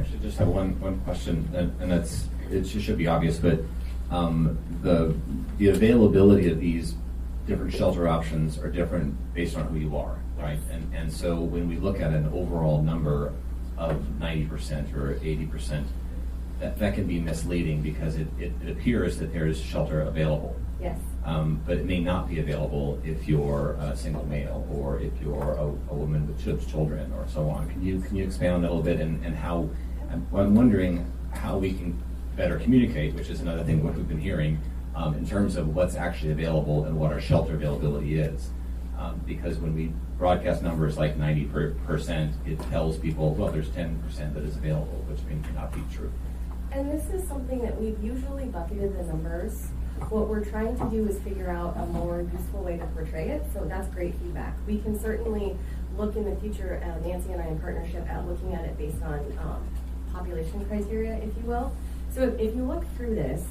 actually just have one question, and it should be obvious, but the availability of these different shelter options are different based on who you are, right? And so when we look at an overall number of 90% or 80%, that can be misleading because it appears that there is shelter available. Yes. But it may not be available if you're a single male or if you're a woman with children or so on. Can you expand on that a little bit and how? I'm wondering how we can better communicate, which is another thing what we've been hearing in terms of what's actually available and what our shelter availability is. Because when we broadcast numbers like 90%, it tells people, well, there's 10% that is available, which may not be true. And this is something that we've usually bucketed the numbers. What we're trying to do is figure out a more useful way to portray it, so that's great feedback. We can certainly look in the future, Nancy and I in partnership, at looking at it based on population criteria, if you will. So if you look through this,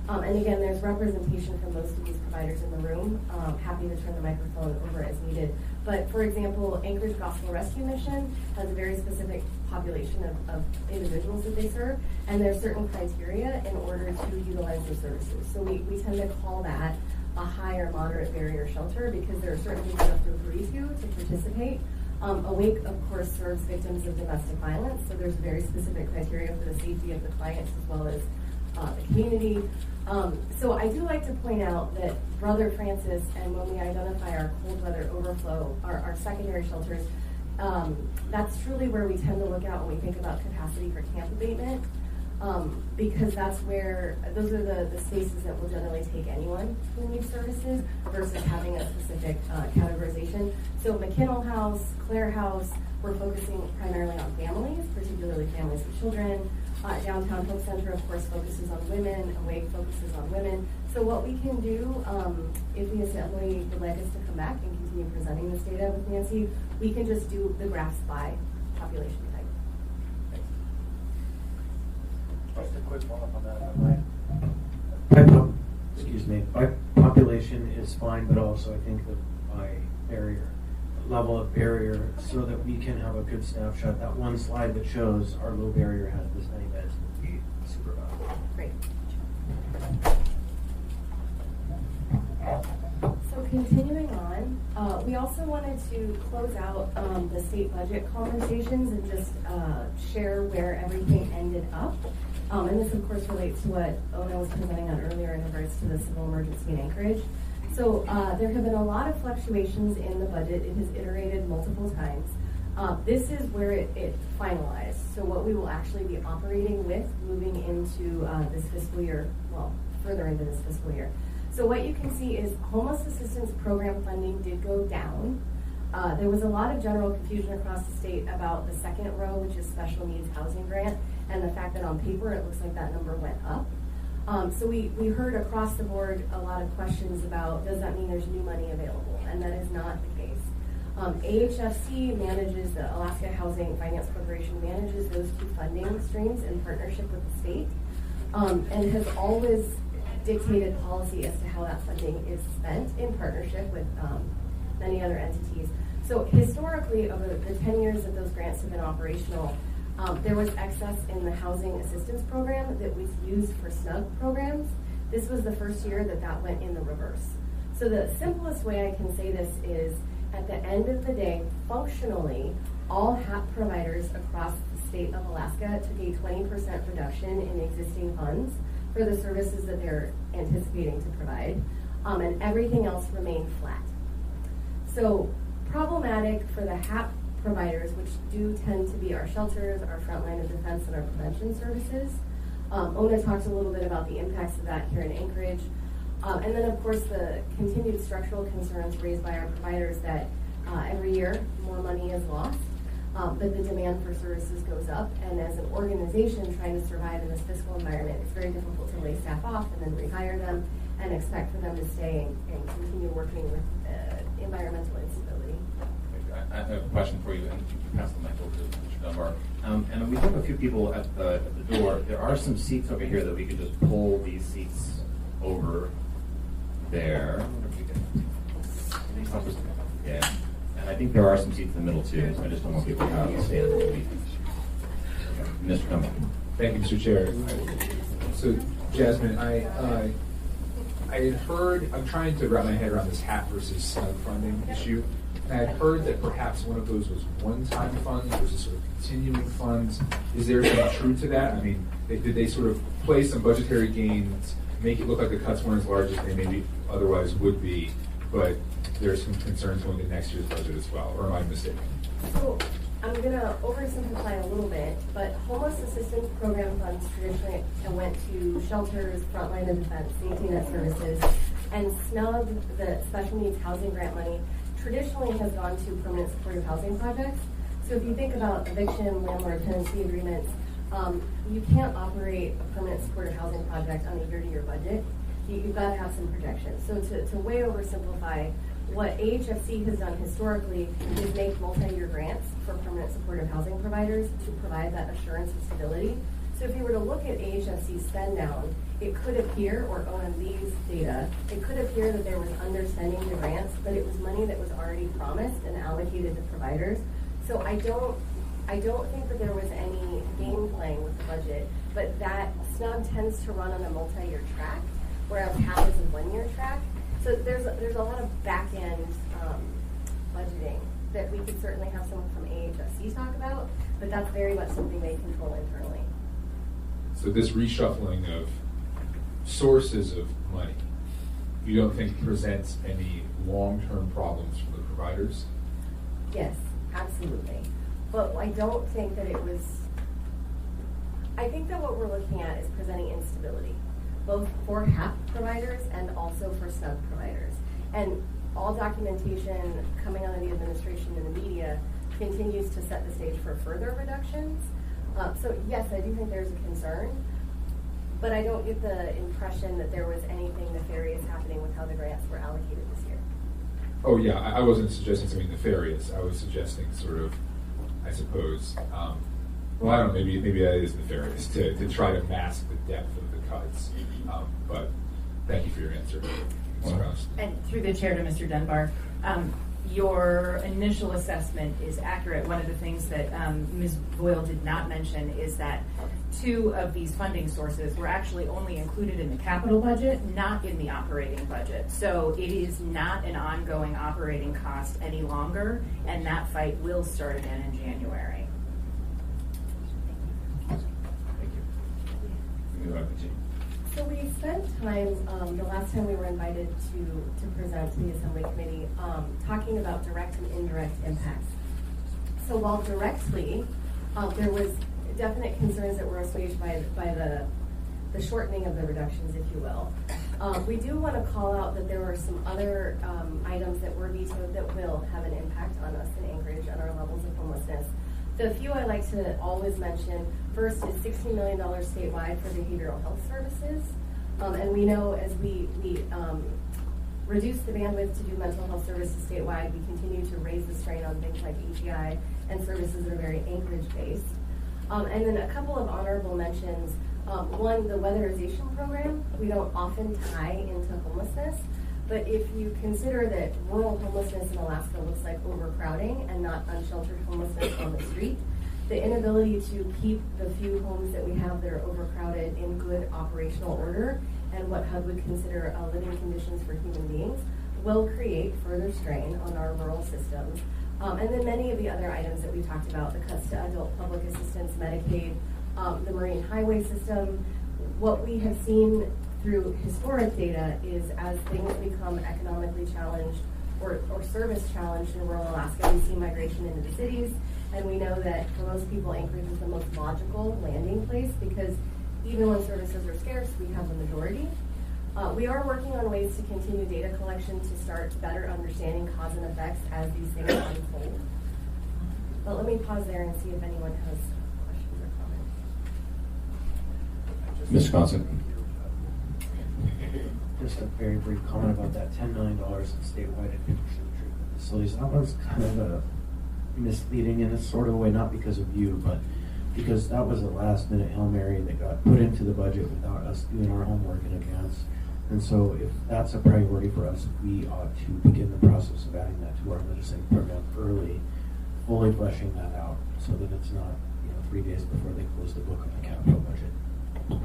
and again, there's representation from most of these providers in the room. Happy to turn the microphone over as needed. But for example, Anchorage Gospel Rescue Mission has a very specific population of individuals that they serve, and there's certain criteria in order to utilize their services. So we tend to call that a high or moderate barrier shelter because there are certain things you have to agree to participate. Awake, of course, serves victims of domestic violence, so there's very specific criteria for the safety of the clients as well as the community. So I do like to point out that Brother Francis, and when we identify our cold weather overflow, our secondary shelters, that's truly where we tend to look out when we think about capacity for camp abatement, because that's where, those are the spaces that will generally take anyone who needs services versus having a specific categorization. So McKinnell House, Clare House, we're focusing primarily on families, particularly families with children. Downtown Hope Center, of course, focuses on women. Awake focuses on women. So what we can do, if the assembly would like us to come back and continue presenting this data with Nancy, we can just do the graphs by population type. Just a quick follow-up on that. Excuse me. By population is fine, but also I think that by barrier, level of barrier, so that we can have a good snapshot. That one slide that shows our low barrier has this many beds would be super valuable. Great. So continuing on, we also wanted to close out the state budget conversations and just share where everything ended up. And this, of course, relates to what Ona was presenting on earlier in regards to the civil emergency in Anchorage. So there have been a lot of fluctuations in the budget. It has iterated multiple times. This is where it finalized. So what we will actually be operating with moving into this fiscal year, well, further into this fiscal year. So what you can see is homeless assistance program funding did go down. There was a lot of general confusion across the state about the second row, which is special needs housing grant, and the fact that on paper it looks like that number went up. So we heard across the board a lot of questions about, does that mean there's new money available? And that is not the case. AHFC manages, the Alaska Housing Finance Corporation manages those two funding streams in partnership with the state, and has always dictated policy as to how that funding is spent in partnership with many other entities. So historically, over the 10 years that those grants have been operational, there was excess in the housing assistance program that was used for SNUG programs. This was the first year that that went in the reverse. So the simplest way I can say this is, at the end of the day, functionally, all HAP providers across the state of Alaska took a 20% reduction in existing funds for the services that they're anticipating to provide, and everything else remained flat. So problematic for the HAP providers, which do tend to be our shelters, our front line of defense, and our prevention services. Ona talked a little bit about the impacts of that here in Anchorage. And then, of course, the continued structural concerns raised by our providers that every year more money is lost, but the demand for services goes up. And as an organization trying to survive in this fiscal environment, it's very difficult to lay staff off and then rehire them and expect for them to stay and continue working with environmental instability. I have a question for you, and you can pass the mic over to Mr. Dunbar. And we have a few people at the door. There are some seats over here that we could just pull these seats over there. Yeah, and I think there are some seats in the middle too, so I just don't want people to stand. Mr. Cummings. Thank you, Mr. Chair. So, Jasmine, I had heard, I'm trying to wrap my head around this HAP versus SNUG funding issue, and I had heard that perhaps one of those was one-time funds versus sort of continuing funds. Is there some truth to that? I mean, did they sort of play some budgetary gains, make it look like the cuts weren't as large as they maybe otherwise would be, but there's some concerns going to next year's budget as well, or am I mistaken? So I'm going to oversimplify a little bit, but homeless assistance program funds traditionally went to shelters, frontline of defense, safety net services, and SNUG, the special needs housing grant money, traditionally has gone to permanent supportive housing projects. So if you think about eviction, landlord tenancy agreements, you can't operate a permanent supportive housing project on a year-to-year budget. You've got to have some projections. So to way oversimplify, what AHFC has done historically is make multi-year grants for permanent supportive housing providers to provide that assurance of stability. So if you were to look at AHFC's spend down, it could appear, or OMB's data, it could appear that there was underspending the grants, but it was money that was already promised and allocated to providers. So I don't think that there was any game playing with the budget, but that SNUG tends to run on a multi-year track, whereas HAP is a one-year track. So there's a lot of back-end budgeting that we could certainly have someone from AHFC talk about, but that's very much something they control internally. So this reshuffling of sources of money, you don't think presents any long-term problems for the providers? Yes, absolutely. But I don't think that it was, I think that what we're looking at is presenting instability, both for HAP providers and also for SNUG providers. And all documentation coming out of the administration and the media continues to set the stage for further reductions. So yes, I do think there's a concern, but I don't get the impression that there was anything nefarious happening with how the grants were allocated this year. Oh yeah, I wasn't suggesting something nefarious. I was suggesting sort of, I suppose, well, I don't know, maybe that is nefarious to try to mask the depth of the cuts. But thank you for your answer, Ms. Rouse. And through the chair to Mr. Dunbar, your initial assessment is accurate. One of the things that Ms. Boyle did not mention is that 2 of these funding sources were actually only included in the capital budget, not in the operating budget. So it is not an ongoing operating cost any longer, and that fight will start again in January. Thank you. So we spent time, the last time we were invited to present to the Assembly Committee, talking about direct and indirect impacts. So while directly, there was definite concerns that were assuaged by the shortening of the reductions, if you will. We do want to call out that there were some other items that were vetoed that will have an impact on us in Anchorage on our levels of homelessness. The few I like to always mention, first is $16 million statewide for behavioral health services. And we know as we reduce the bandwidth to do mental health services statewide, we continue to raise the strain on things like HEI and services that are very Anchorage-based. And then a couple of honorable mentions. One, the weatherization program. We don't often tie into homelessness, but if you consider that rural homelessness in Alaska looks like overcrowding and not unsheltered homelessness on the street, the inability to keep the few homes that we have that are overcrowded in good operational order and what HUD would consider living conditions for human beings will create further strain on our rural systems. And then many of the other items that we talked about, the cuts to adult public assistance, Medicaid, the marine highway system. What we have seen through historic data is as things become economically challenged or service challenged in rural Alaska, we see migration into the cities. And we know that for most people, Anchorage is the most logical landing place because even when services are scarce, we have the majority. We are working on ways to continue data collection to start better understanding cause and effects as these things unfold. But let me pause there and see if anyone has questions or comments. Mr. Constant. Just a very brief comment about that $10 million in statewide addiction treatment facilities. That was kind of misleading in a sort of way, not because of you, but because that was a last minute Hail Mary that got put into the budget without us doing our homework in advance. And so if that's a priority for us, we ought to begin the process of adding that to our legislative program early, fully fleshing that out so that it's not 3 days before they close the book on the capital budget.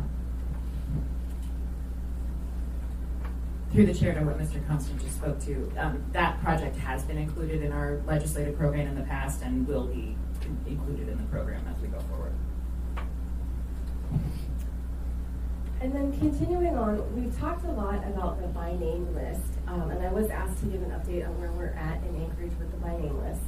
Through the chair to what Mr. Constant just spoke to, that project has been included in our legislative program in the past and will be included in the program as we go forward. And then continuing on, we've talked a lot about the by name list, and I was asked to give an update on where we're at in Anchorage with the by name list.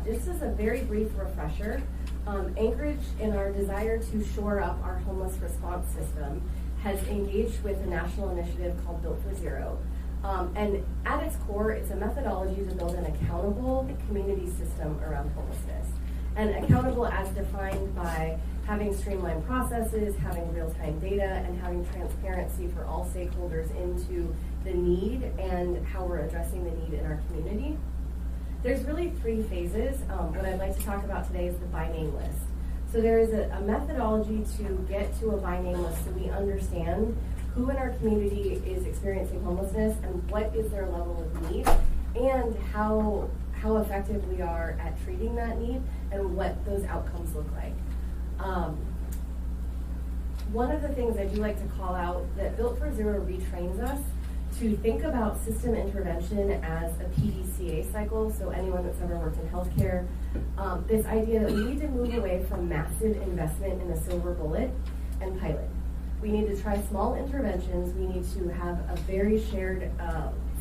This is a very brief refresher. Anchorage, in our desire to shore up our homeless response system, has engaged with a national initiative called Built for Zero. And at its core, it's a methodology to build an accountable community system around homelessness. And accountable as defined by having streamlined processes, having real-time data, and having transparency for all stakeholders into the need and how we're addressing the need in our community. There's really 3 phases. What I'd like to talk about today is the by name list. So there is a methodology to get to a by name list so we understand who in our community is experiencing homelessness and what is their level of need and how effective we are at treating that need and what those outcomes look like. One of the things I do like to call out that Built for Zero retrains us to think about system intervention as a PDCA cycle. So anyone that's ever worked in healthcare, this idea that we need to move away from massive investment in a silver bullet and pilot. We need to try small interventions. We need to have a very shared,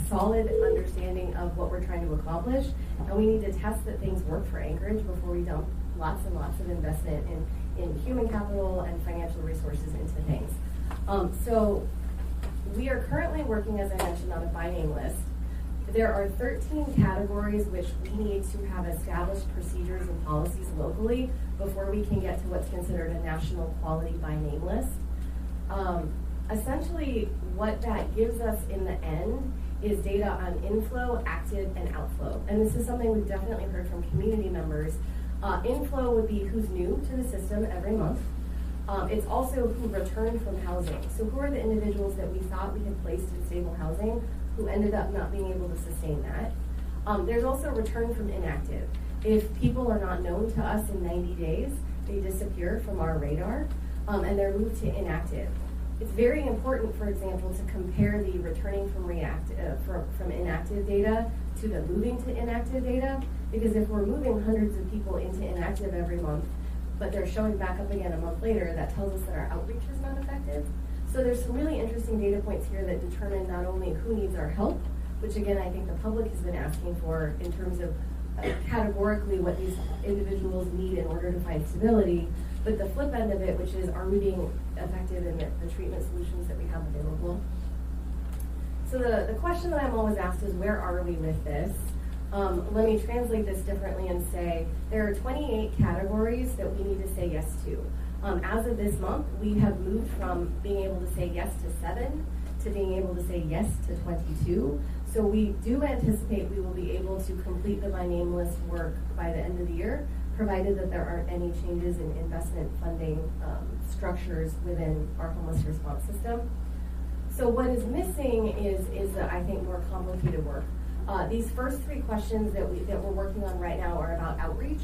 solid understanding of what we're trying to accomplish. And we need to test that things work for Anchorage before we dump lots and lots of investment in human capital and financial resources into things. So we are currently working, as I mentioned, on a by name list. There are 13 categories which we need to have established procedures and policies locally before we can get to what's considered a national quality by name list. Essentially, what that gives us in the end is data on inflow, active, and outflow. And this is something we've definitely heard from community members. Inflow would be who's new to the system every month. It's also who returned from housing. So who are the individuals that we thought we had placed in stable housing who ended up not being able to sustain that? There's also return from inactive. If people are not known to us in 90 days, they disappear from our radar and they're moved to inactive. It's very important, for example, to compare the returning from inactive data to the moving to inactive data, because if we're moving hundreds of people into inactive every month, but they're showing back up again a month later, that tells us that our outreach is not effective. So there's some really interesting data points here that determine not only who needs our help, which again I think the public has been asking for in terms of categorically what these individuals need in order to find stability, but the flip end of it, which is are we being effective in the treatment solutions that we have available? So the question that I'm always asked is, where are we with this? Let me translate this differently and say there are 28 categories that we need to say yes to. As of this month, we have moved from being able to say yes to 7 to being able to say yes to 22. So we do anticipate we will be able to complete the by name list work by the end of the year, provided that there aren't any changes in investment funding structures within our homeless response system. So what is missing is I think, more complicated work. These first 3 questions that we're working on right now are about outreach.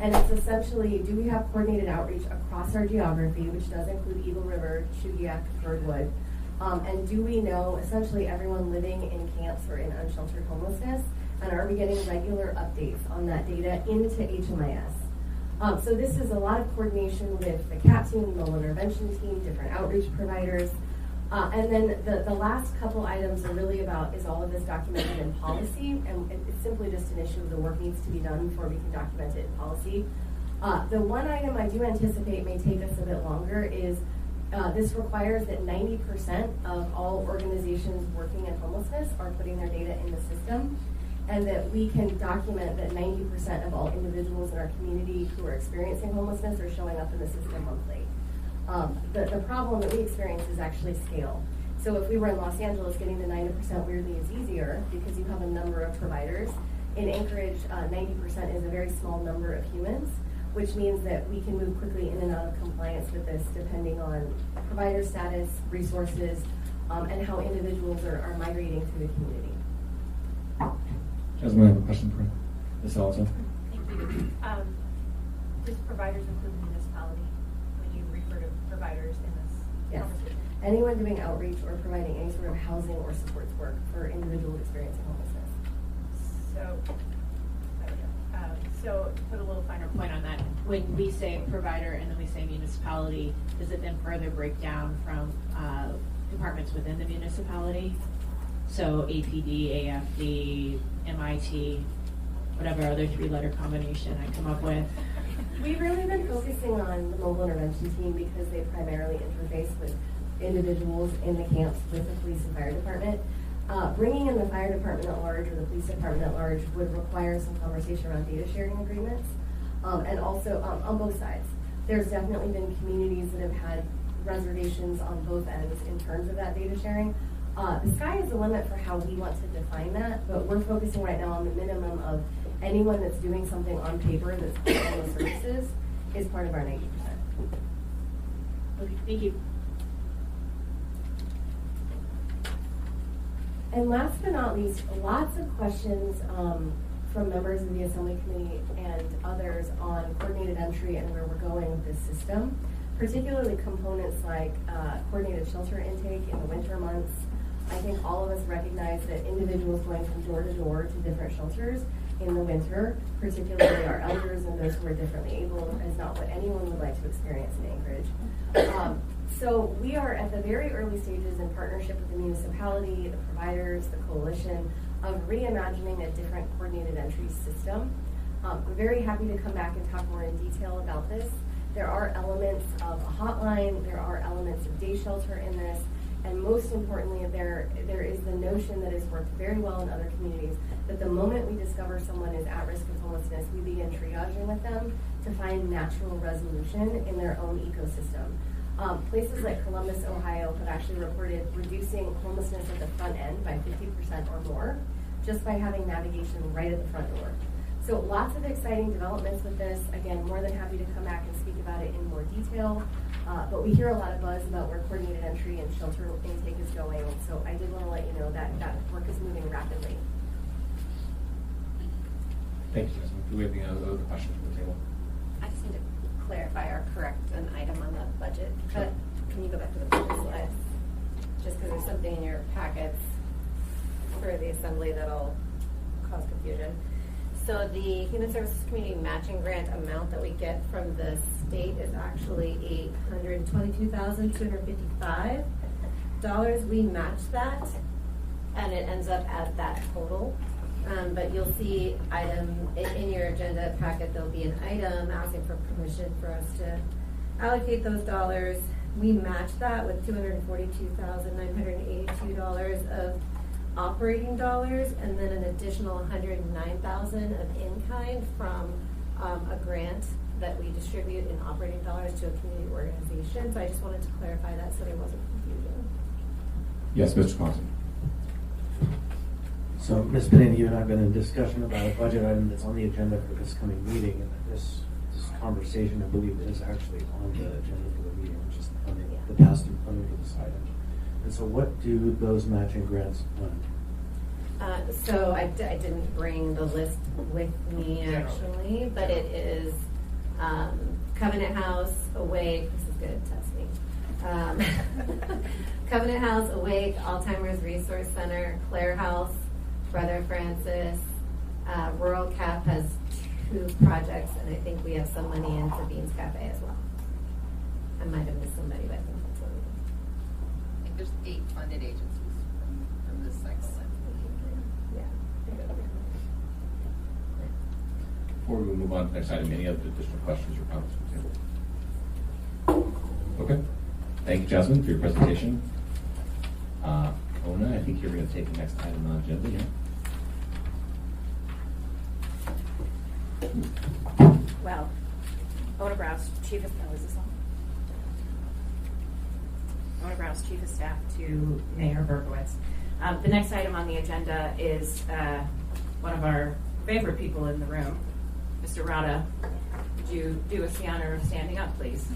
And it's essentially, do we have coordinated outreach across our geography, which does include Eagle River, Shugiak, Birdwood? And do we know essentially everyone living in camps or in unsheltered homelessness? And are we getting regular updates on that data into HMIS? So this is a lot of coordination with the CAP team, the mobile intervention team, different outreach providers. And then the last couple items are really about, is all of this documented in policy? And it's simply just an issue of the work needs to be done before we can document it in policy. The one item I do anticipate may take us a bit longer is this requires that 90% of all organizations working in homelessness are putting their data in the system, and that we can document that 90% of all individuals in our community who are experiencing homelessness are showing up in the system monthly. The problem that we experience is actually scale. So if we were in Los Angeles, getting to 90% weirdly is easier because you have a number of providers. In Anchorage, 90% is a very small number of humans, which means that we can move quickly in and out of compliance with this depending on provider status, resources, and how individuals are migrating through the community. Jasmine, I have a question for Ms. Alto. Thank you. Does providers include municipality when you refer to providers in this Yes. conversation? Anyone doing outreach or providing any sort of housing or supports work for individuals experiencing homelessness. So, there we go. So to put a little finer point on that, when we say provider and then we say municipality, does it then further break down from departments within the municipality? So APD, AFD, MIT, whatever other three-letter combination I come up with. We've really been focusing on the mobile intervention team because they primarily interface with individuals in the camps with the police and fire department. Bringing in the fire department at large or the police department at large would require some conversation around data sharing agreements. And also on both sides. There's definitely been communities that have had reservations on both ends in terms of that data sharing. The sky is the limit for how we want to define that, but we're focusing right now on the minimum of anyone that's doing something on paper that's providing the services is part of our 90%. Okay, thank you. And last but not least, lots of questions from members of the Assembly Committee and others on coordinated entry and where we're going with this system, particularly components like coordinated shelter intake in the winter months. I think all of us recognize that individuals going from door to door to different shelters in the winter, particularly our elders and those who are differently able, is not what anyone would like to experience in Anchorage. So we are at the very early stages in partnership with the municipality, the providers, the coalition, of reimagining a different coordinated entry system. I'm very happy to come back and talk more in detail about this. There are elements of a hotline, there are elements of day shelter in this, and most importantly, there is the notion that has worked very well in other communities, that the moment we discover someone is at risk of homelessness, we begin triaging with them to find natural resolution in their own ecosystem. Places like Columbus, Ohio have actually reported reducing homelessness at the front end by 50% or more, just by having navigation right at the front door. So lots of exciting developments with this. Again, more than happy to come back and speak about it in more detail. But we hear a lot of buzz about where coordinated entry and shelter intake is going. So I did want to let you know that that work is moving rapidly. Thank you, Jasmine. Do we have any other questions from the table? I just need to clarify or correct an item on the budget. Sure. Can you go back to the budget slide? Just because there's something in your packets for the assembly that'll cause confusion. So the Human Services Community Matching Grant amount that we get from the state is actually $822,255. We match that, and it ends up at that total. But you'll see in your agenda packet, there'll be an item asking for permission for us to allocate those dollars. We match that with $242,982 of operating dollars, and then an additional $109,000 of in-kind from a grant that we distribute in operating dollars to a community organization. So I just wanted to clarify that so there wasn't confusion. Yes, Mr. Swanson. So, Ms. Pineda, you and I have been in discussion about a budget item that's on the agenda for this coming meeting, and this conversation, I believe, is actually on the agenda for the meeting, which is the past and funding for this item. And so what do those matching grants fund? So I didn't bring the list with me actually, but it is Covenant House, Awake, this is good, test me. Covenant House, Awake, Alzheimer's Resource Center, Clare House, Brother Francis, Rural Cap has 2 projects, and I think we have some money in for Beans Cafe as well. I might have missed somebody, but I think that's what we did. I think there's 8 funded agencies from this cycle. Yeah. Before we move on to the next item, any other additional questions or comments from the table? Okay. Thank you, Jasmine, for your presentation. Ona, I think you're going to take the next item on the agenda here. Well, Ona Browse, Chief of Staff, is this on? Ona Browse, Chief of Staff to Mayor Berkowitz. The next item on the agenda is one of our favorite people in the room, Mr. Rada. Would you do us the honor of standing up, please?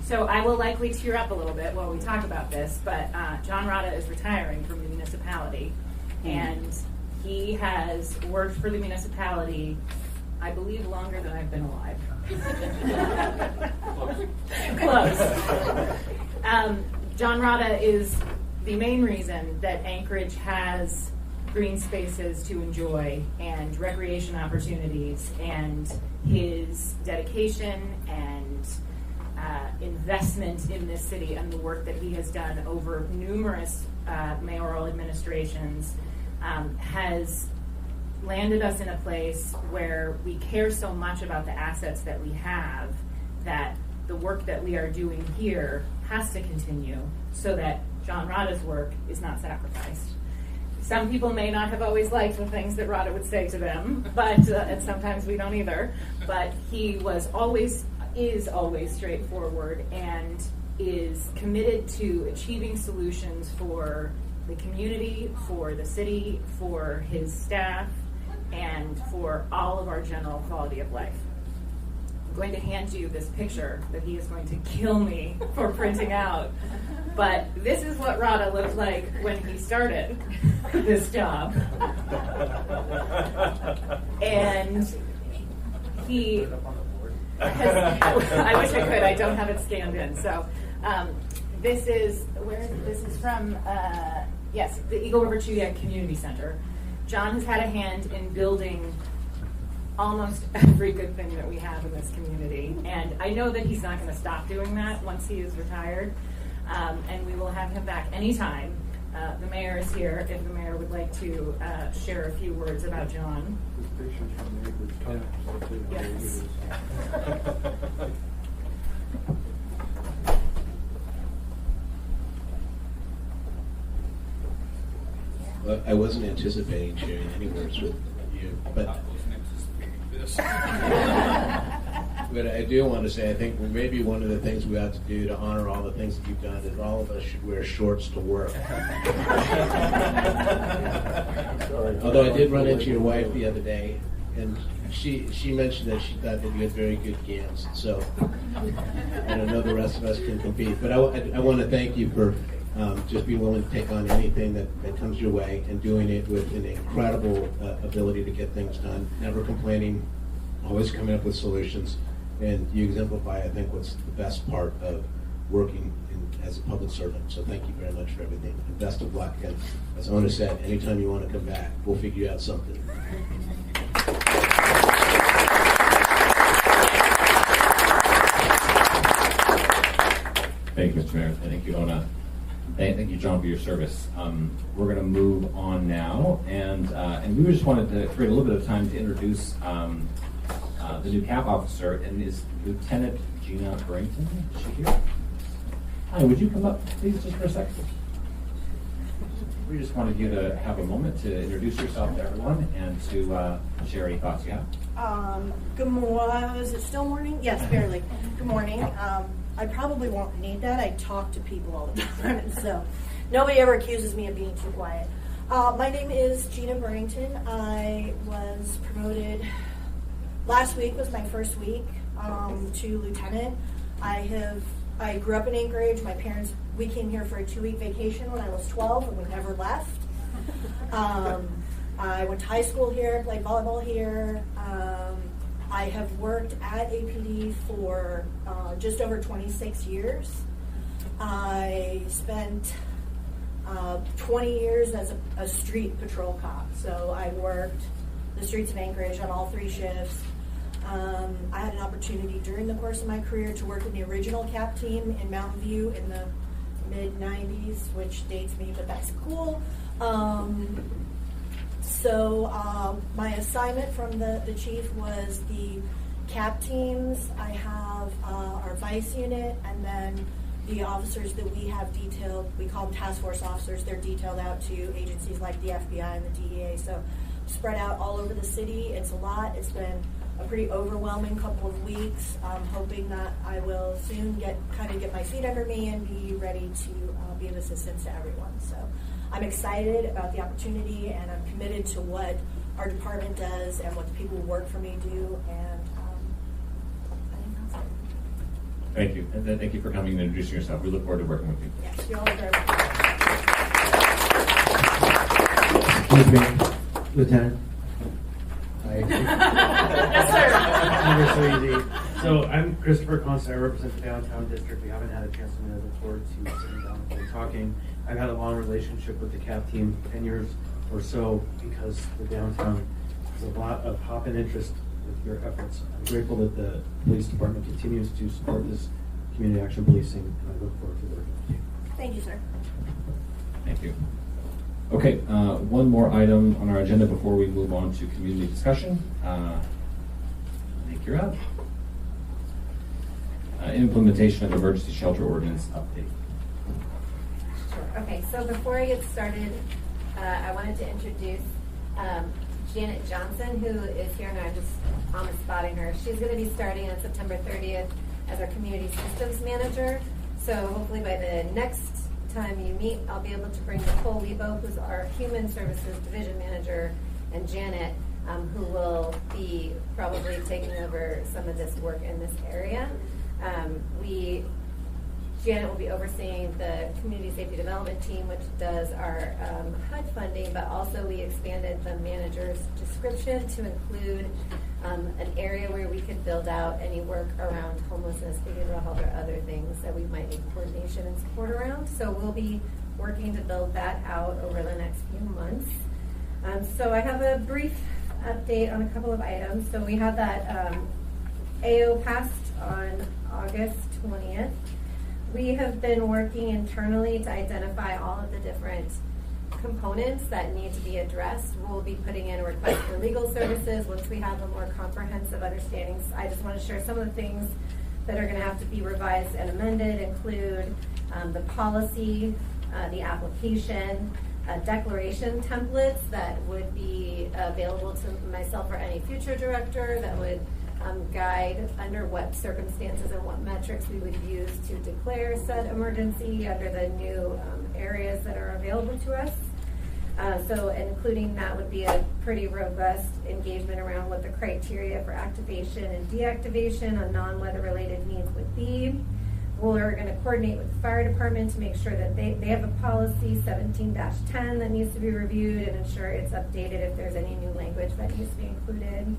So I will likely tear up a little bit while we talk about this, but John Rada is retiring from the municipality, and he has worked for the municipality, I believe, longer than I've been alive. Close. John Rada is the main reason that Anchorage has green spaces to enjoy and recreation opportunities, and his dedication and investment in this city and the work that he has done over numerous mayoral administrations has landed us in a place where we care so much about the assets that we have that the work that we are doing here has to continue so that John Rada's work is not sacrificed. Some people may not have always liked the things that Rada would say to them, but and sometimes we don't either. But he is always straightforward and is committed to achieving solutions for the community, for the city, for his staff, and for all of our general quality of life. I'm going to hand you this picture that he is going to kill me for printing out. But this is what Rada looked like when he started this job. And he has, I wish I could, I don't have it scanned in. So this is from, yes, the Eagle River Chudiak Community Center. John has had a hand in building almost every good thing that we have in this community. And I know that he's not going to stop doing that once he is retired. And we will have him back anytime. The mayor is here if the mayor would like to share a few words about John. Yes. Well, I wasn't anticipating sharing any words with you, but but I do want to say I think maybe one of the things we ought to do to honor all the things that you've done is all of us should wear shorts to work. Although I did run into your wife the other day, and she mentioned that she thought that you had very good gams. So I don't know the rest of us can compete, but I want to thank you for just being willing to take on anything that comes your way and doing it with an incredible ability to get things done, never complaining, always coming up with solutions. And you exemplify, I think, what's the best part of working as a public servant. So thank you very much for everything. And best of luck. And as Ona said, anytime you want to come back, we'll figure out something. Thank you, Mr. Mayor. Thank you, Ona. Thank you, John, for your service. We're going to move on now, and we just wanted to create a little bit of time to introduce the new CAP officer, and is Lieutenant Gina Burrington. Is she here? Hi, would you come up, please, just for a second? We just wanted you to have a moment to introduce yourself to everyone and to share any thoughts you have. Good morning. Is it still morning? Yes, barely. Good morning. I probably won't need that. I talk to people all the time, so nobody ever accuses me of being too quiet. My name is Gina Burrington. I was promoted last week. Was my first week to lieutenant. I grew up in Anchorage. My parents, we came here for a 2-week vacation when I was 12, and we never left. I went to high school here, played volleyball here. I have worked at APD for just over 26 years. I spent 20 years as a street patrol cop. So I worked the streets of Anchorage on all 3 shifts. I had an opportunity during the course of my career to work in the original CAP team in Mountain View in the mid-90s, which dates me, but that's cool. So my assignment from the chief was the CAP teams. I have our vice unit, and then the officers that we have detailed, we call them task force officers. They're detailed out to agencies like the FBI and the DEA. So spread out all over the city. It's a lot. It's been a pretty overwhelming couple of weeks. I'm hoping that I will soon get my feet under me and be ready to be of assistance to everyone. So I'm excited about the opportunity, and I'm committed to what our department does and what the people who work for me do. And I think that's it. Thank you. And thank you for coming and introducing yourself. We look forward to working with you. Yes, you all are very welcome. Excuse me, Lieutenant. Yes, sir. Never so easy. So I'm Christopher Constant. I represent the downtown district. We haven't had a chance to meet. I look forward to sitting down and talking. I've had a long relationship with the CAP team, 10 years or so, because the downtown has a lot of hop and interest with your efforts. I'm grateful that the police department continues to support this community action policing, and I look forward to working with you. Thank you, sir. Thank you. Okay, one more item on our agenda before we move on to community discussion. Nick, you're up. Implementation of emergency shelter ordinance update. Sure. Okay, so before I get started, I wanted to introduce Janet Johnson, who is here, and I'm just almost spotting her. She's going to be starting on September 30th as our community systems manager. So hopefully by the next time you meet, I'll be able to bring Nicole Lebo, who's our human services division manager, and Janet, who will be probably taking over some of this work in this area. Janet will be overseeing the community safety development team, which does our HUD funding, but also we expanded the manager's description to include an area where we could build out any work around homelessness, behavioral health, or other things that we might need coordination and support around. So we'll be working to build that out over the next few months. So I have a brief update on a couple of items. So we had that AO passed on August 20th. We have been working internally to identify all of the different components that need to be addressed. We'll be putting in a request for legal services once we have a more comprehensive understanding. I just want to share some of the things that are going to have to be revised and amended, include the policy, the application, declaration templates that would be available to myself or any future director that would guide under what circumstances and what metrics we would use to declare said emergency under the new areas that are available to us. So including that would be a pretty robust engagement around what the criteria for activation and deactivation on non-weather related needs would be. We're going to coordinate with the fire department to make sure that they have a policy 17-10 that needs to be reviewed and ensure it's updated if there's any new language that needs to be included.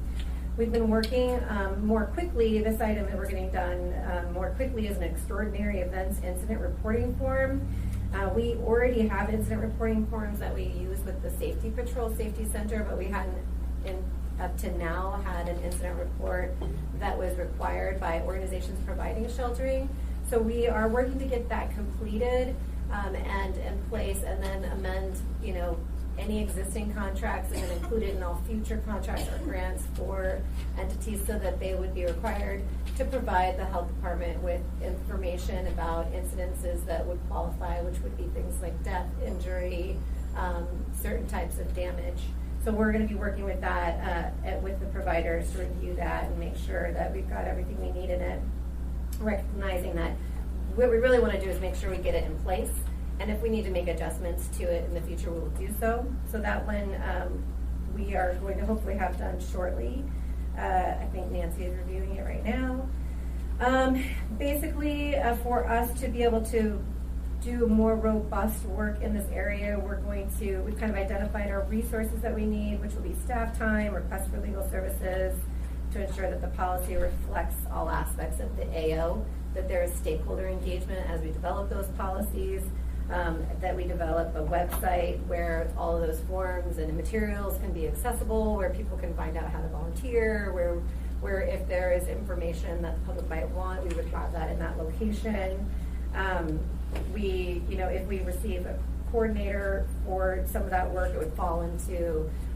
We've been working more quickly. This item that we're getting done more quickly is an extraordinary events incident reporting form. We already have incident reporting forms that we use with the Safety Patrol Safety Center, but we hadn't up to now had an incident report that was required by organizations providing sheltering. So we are working to get that completed and in place, and then amend, any existing contracts and then include it in all future contracts or grants for entities so that they would be required to provide the health department with information about incidences that would qualify, which would be things like death, injury, certain types of damage. So we're going to be working with that with the providers to review that and make sure that we've got everything we need in it, recognizing that what we really want to do is make sure we get it in place. And if we need to make adjustments to it in the future, we will do so. So that one we are going to hopefully have done shortly. I think Nancy is reviewing it right now. Basically, for us to be able to do more robust work in this area, we've kind of identified our resources that we need, which will be staff time, request for legal services, to ensure that the policy reflects all aspects of the AO, that there is stakeholder engagement as we develop those policies, that we develop a website where all of those forms and materials can be accessible, where people can find out how to volunteer, where if there is information that the public might want, we would have that in that location. If we receive a coordinator for some of that work, it would fall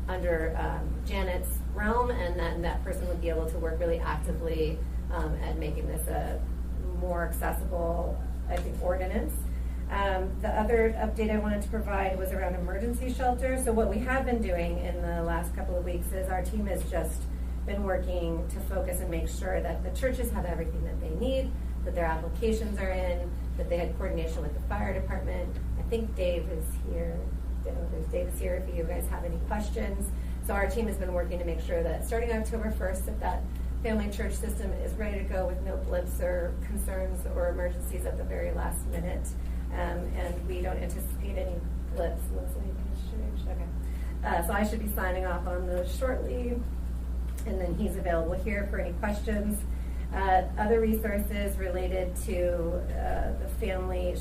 under Janet's realm, and then that person would be able to work really actively at making this a more accessible, I think, ordinance. The other update I wanted to provide was around emergency shelter. So what we have been doing in the last couple of weeks is our team has just been working to focus and make sure that the churches have everything that they need, that their applications are in, that they had coordination with the fire department. I think Dave is here. Dave is here if you guys have any questions. So our team has been working to make sure that starting October 1st, that family and church system is ready to go with no blips or concerns or emergencies at the very last minute. And we don't anticipate any blips unless anything has changed. Okay. So I should be signing off on those shortly. And then he's available here for any questions. Other resources related to the family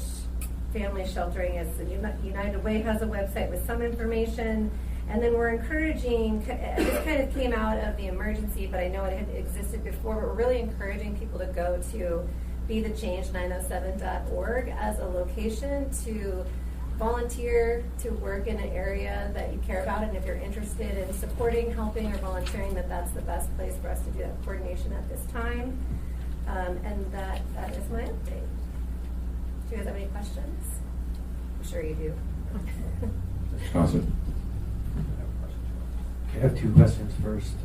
sheltering is United Way has a website with some information. And then we're encouraging, this kind of came out of the emergency, but I know it had existed before, but we're really encouraging people to go to BeTheChange907.org as a location to volunteer, to work in an area that you care about, and if you're interested in supporting, helping, or volunteering, that's the best place for us to do that coordination at this time. And that is my update. Do you guys have any questions? I'm sure you do. Awesome. Okay, I have two questions. First,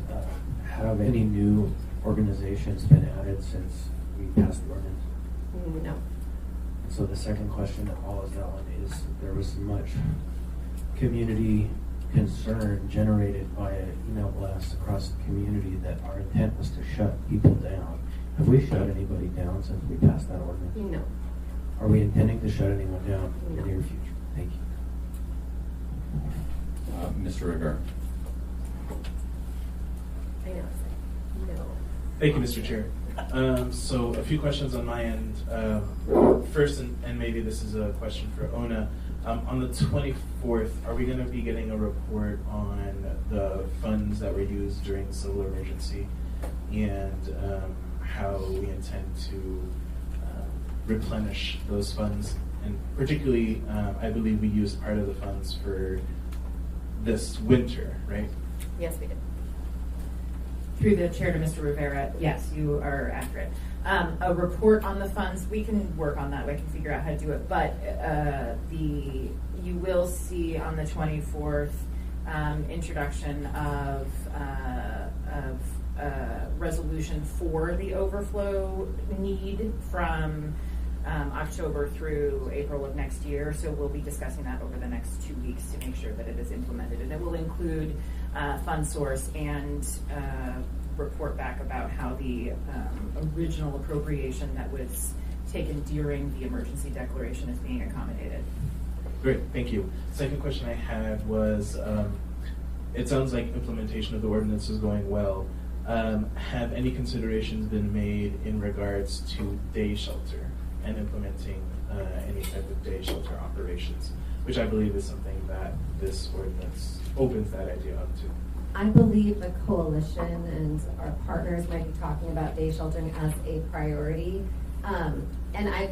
have any new organizations been added since we passed the ordinance? No. And so the second question that follows that one is, there was much community concern generated by an email blast across the community that our intent was to shut people down. Have we shut anybody down since we passed that ordinance? No. Are we intending to shut anyone down in No. the near future? Thank you. Mr. Rivera. I know. No. Thank you, Mr. Chair. So a few questions on my end. First, and maybe this is a question for Ona, on the 24th, are we going to be getting a report on the funds that were used during the civil emergency and how we intend to replenish those funds? And particularly, I believe we used part of the funds for this winter, right? Yes, we did. Through the chair to Mr. Rivera, yes, you are accurate. A report on the funds, we can work on that. We can figure out how to do it. But you will see on the 24th introduction of resolution for the overflow need from October through April of next year. So we'll be discussing that over the next 2 weeks to make sure that it is implemented. And it will include fund source and report back about how the original appropriation that was taken during the emergency declaration is being accommodated. Great, thank you. Second question I had was, it sounds like implementation of the ordinance is going well. Have any considerations been made in regards to day shelter and implementing any type of day shelter operations, which I believe is something that this ordinance opens that idea up to? I believe the coalition and our partners might be talking about day sheltering as a priority. And I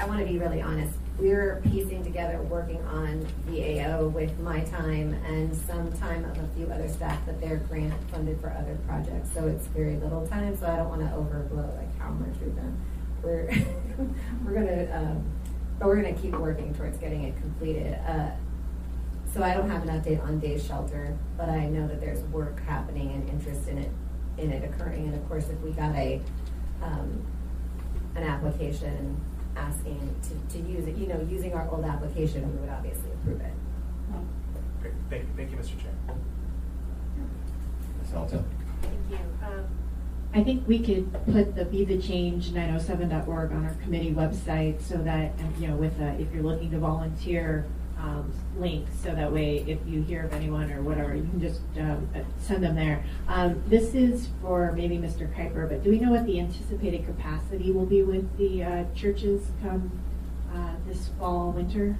want to be really honest. We're piecing together, working on the AO with my time and some time of a few other staff that they're grant funded for other projects. So it's very little time. So I don't want to overblow like how much we've done. We're gonna keep working towards getting it completed. So I don't have an update on day shelter, but I know that there's work happening and interest in it occurring. And of course, if we got an application asking to use it, using our old application, we would obviously approve it. Great, thank you, Mr. Chair. Ms. Alto. Thank you. I think we could put the BeTheChange907.org on our committee website so that, with if you're looking to volunteer link, so that way if you hear of anyone or whatever, you can just send them there. This is for maybe Mr. Kuiper, but do we know what the anticipated capacity will be with the churches come this fall, winter?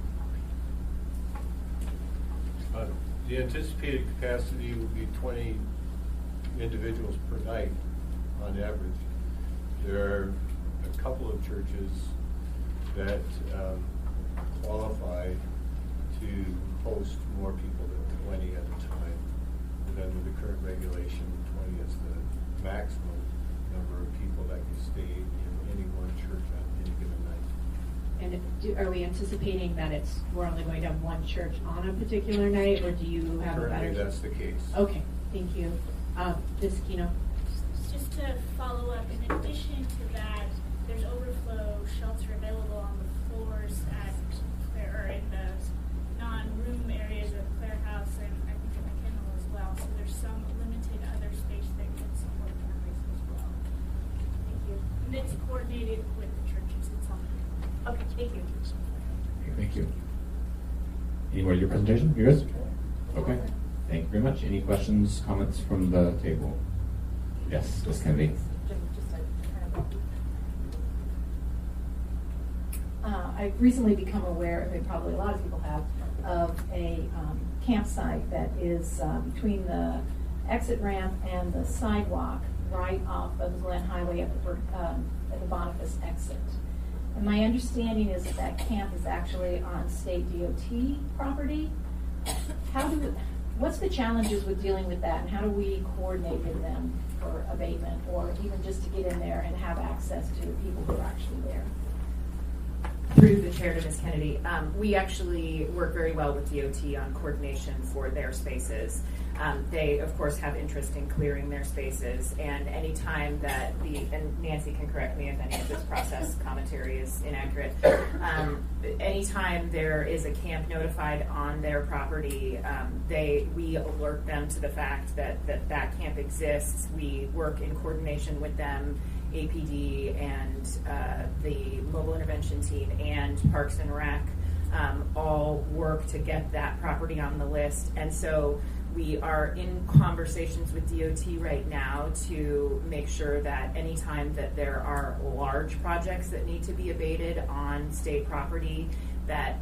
The anticipated capacity will be 20 individuals per night on average. There are a couple of churches that qualify to host more people than 20 at a time. And then with the current regulation, 20 is the maximum number of people that can stay in any one church on any given night. And are we anticipating that we're only going to have one church on a particular night, or do you have a better? Currently, that's the case. Okay, thank you. Ms. Kino. Just to follow up, in addition to that, there's overflow shelter available on the floors in the non-room areas of Clare House and I think in the kennel as well. So there's some limited other space that can support families as well. it's coordinated with the churches. It's all. Okay, thank you. Okay, thank you. Any more of your presentation? You good? Okay. Thank you very much. Any questions, comments from the table? Yes, Ms. Kennedy. I've recently become aware, and probably a lot of people have, of a campsite that is between the exit ramp and the sidewalk right off of the Glen Highway at the Boniface exit. And my understanding is that camp is actually on state DOT property. What's the challenges with dealing with that, and how do we coordinate with them for abatement, or even just to get in there and have access to the people who are actually there? Through the chair to Ms. Kennedy, we actually work very well with DOT on coordination for their spaces. They, of course, have interest in clearing their spaces, and any time that and Nancy can correct me if any of this process commentary is inaccurate, anytime there is a camp notified on their property, we alert them to the fact that camp exists. We work in coordination with them, APD and the mobile intervention team and Parks and Rec all work to get that property on the list. And so we are in conversations with DOT right now to make sure that anytime that there are large projects that need to be abated on state property, that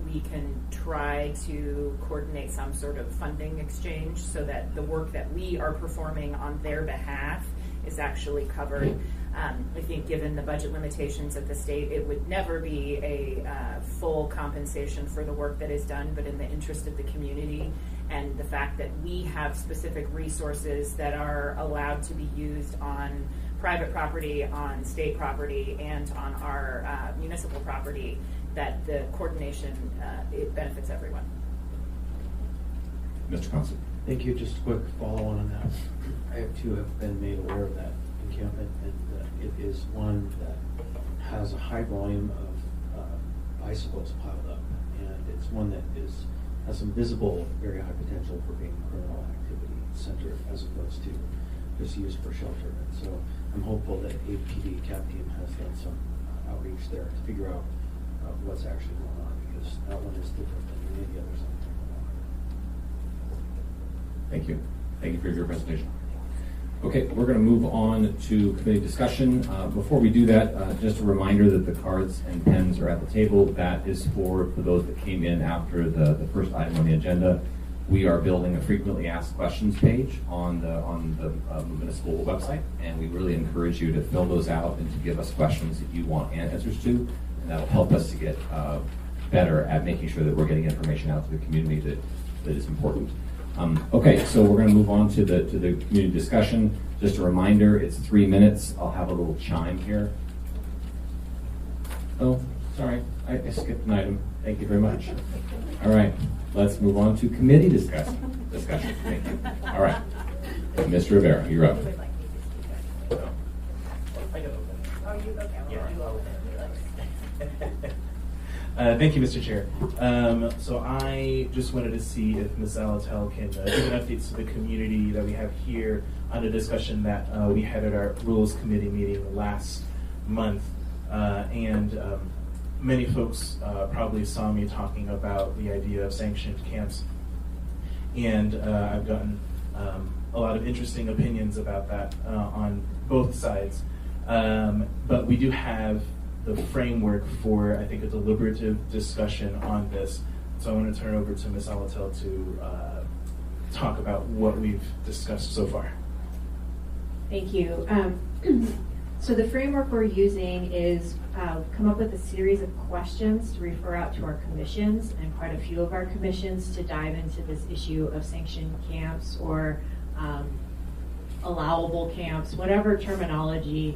we can try to coordinate some sort of funding exchange so that the work that we are performing on their behalf is actually covered. I think given the budget limitations of the state, it would never be a full compensation for the work that is done, but in the interest of the community and the fact that we have specific resources that are allowed to be used on private property, on state property, and on our municipal property, that the coordination, it benefits everyone. Mr. Conson. Thank you. Just a quick follow-on on that. I have been made aware of that encampment, and it is one that has a high volume of bicycles piled up, and it's one that has some visible, very high potential for being a criminal activity center as opposed to just used for shelter. And so I'm hopeful that APD CAP team has done some outreach there to figure out what's actually going on, because that one is different than any of the others on the Thank you. Thank you for your presentation. Okay, we're going to move on to committee discussion. Before we do that, just a reminder that the cards and pens are at the table. That is for those that came in after the first item on the agenda. We are building a frequently asked questions page on the municipal website, and we really encourage you to fill those out and to give us questions that you want answers to, and that'll help us to get better at making sure that we're getting information out to the community that is important. Okay, so we're going to move on to the community discussion. Just a reminder, it's 3 minutes. I'll have a little chime here. Oh, sorry, I skipped an item. Thank you very much. All right, let's move on to committee discussion. Thank you. All right, Mr. Rivera, you're up. Thank you, Mr. Chair. So I just wanted to see if Ms. Alatel can give an update to the community that we have here on a discussion that we had at our Rules Committee meeting last month. Many folks probably saw me talking about the idea of sanctioned camps. And I've gotten a lot of interesting opinions about that on both sides. But we do have the framework for, I think, a deliberative discussion on this. So I want to turn over to Ms. Alatel to talk about what we've discussed so far. Thank you. So the framework we're using is come up with a series of questions to refer out to our commissions, and quite a few of our commissions to dive into this issue of sanctioned camps or allowable camps, whatever terminology.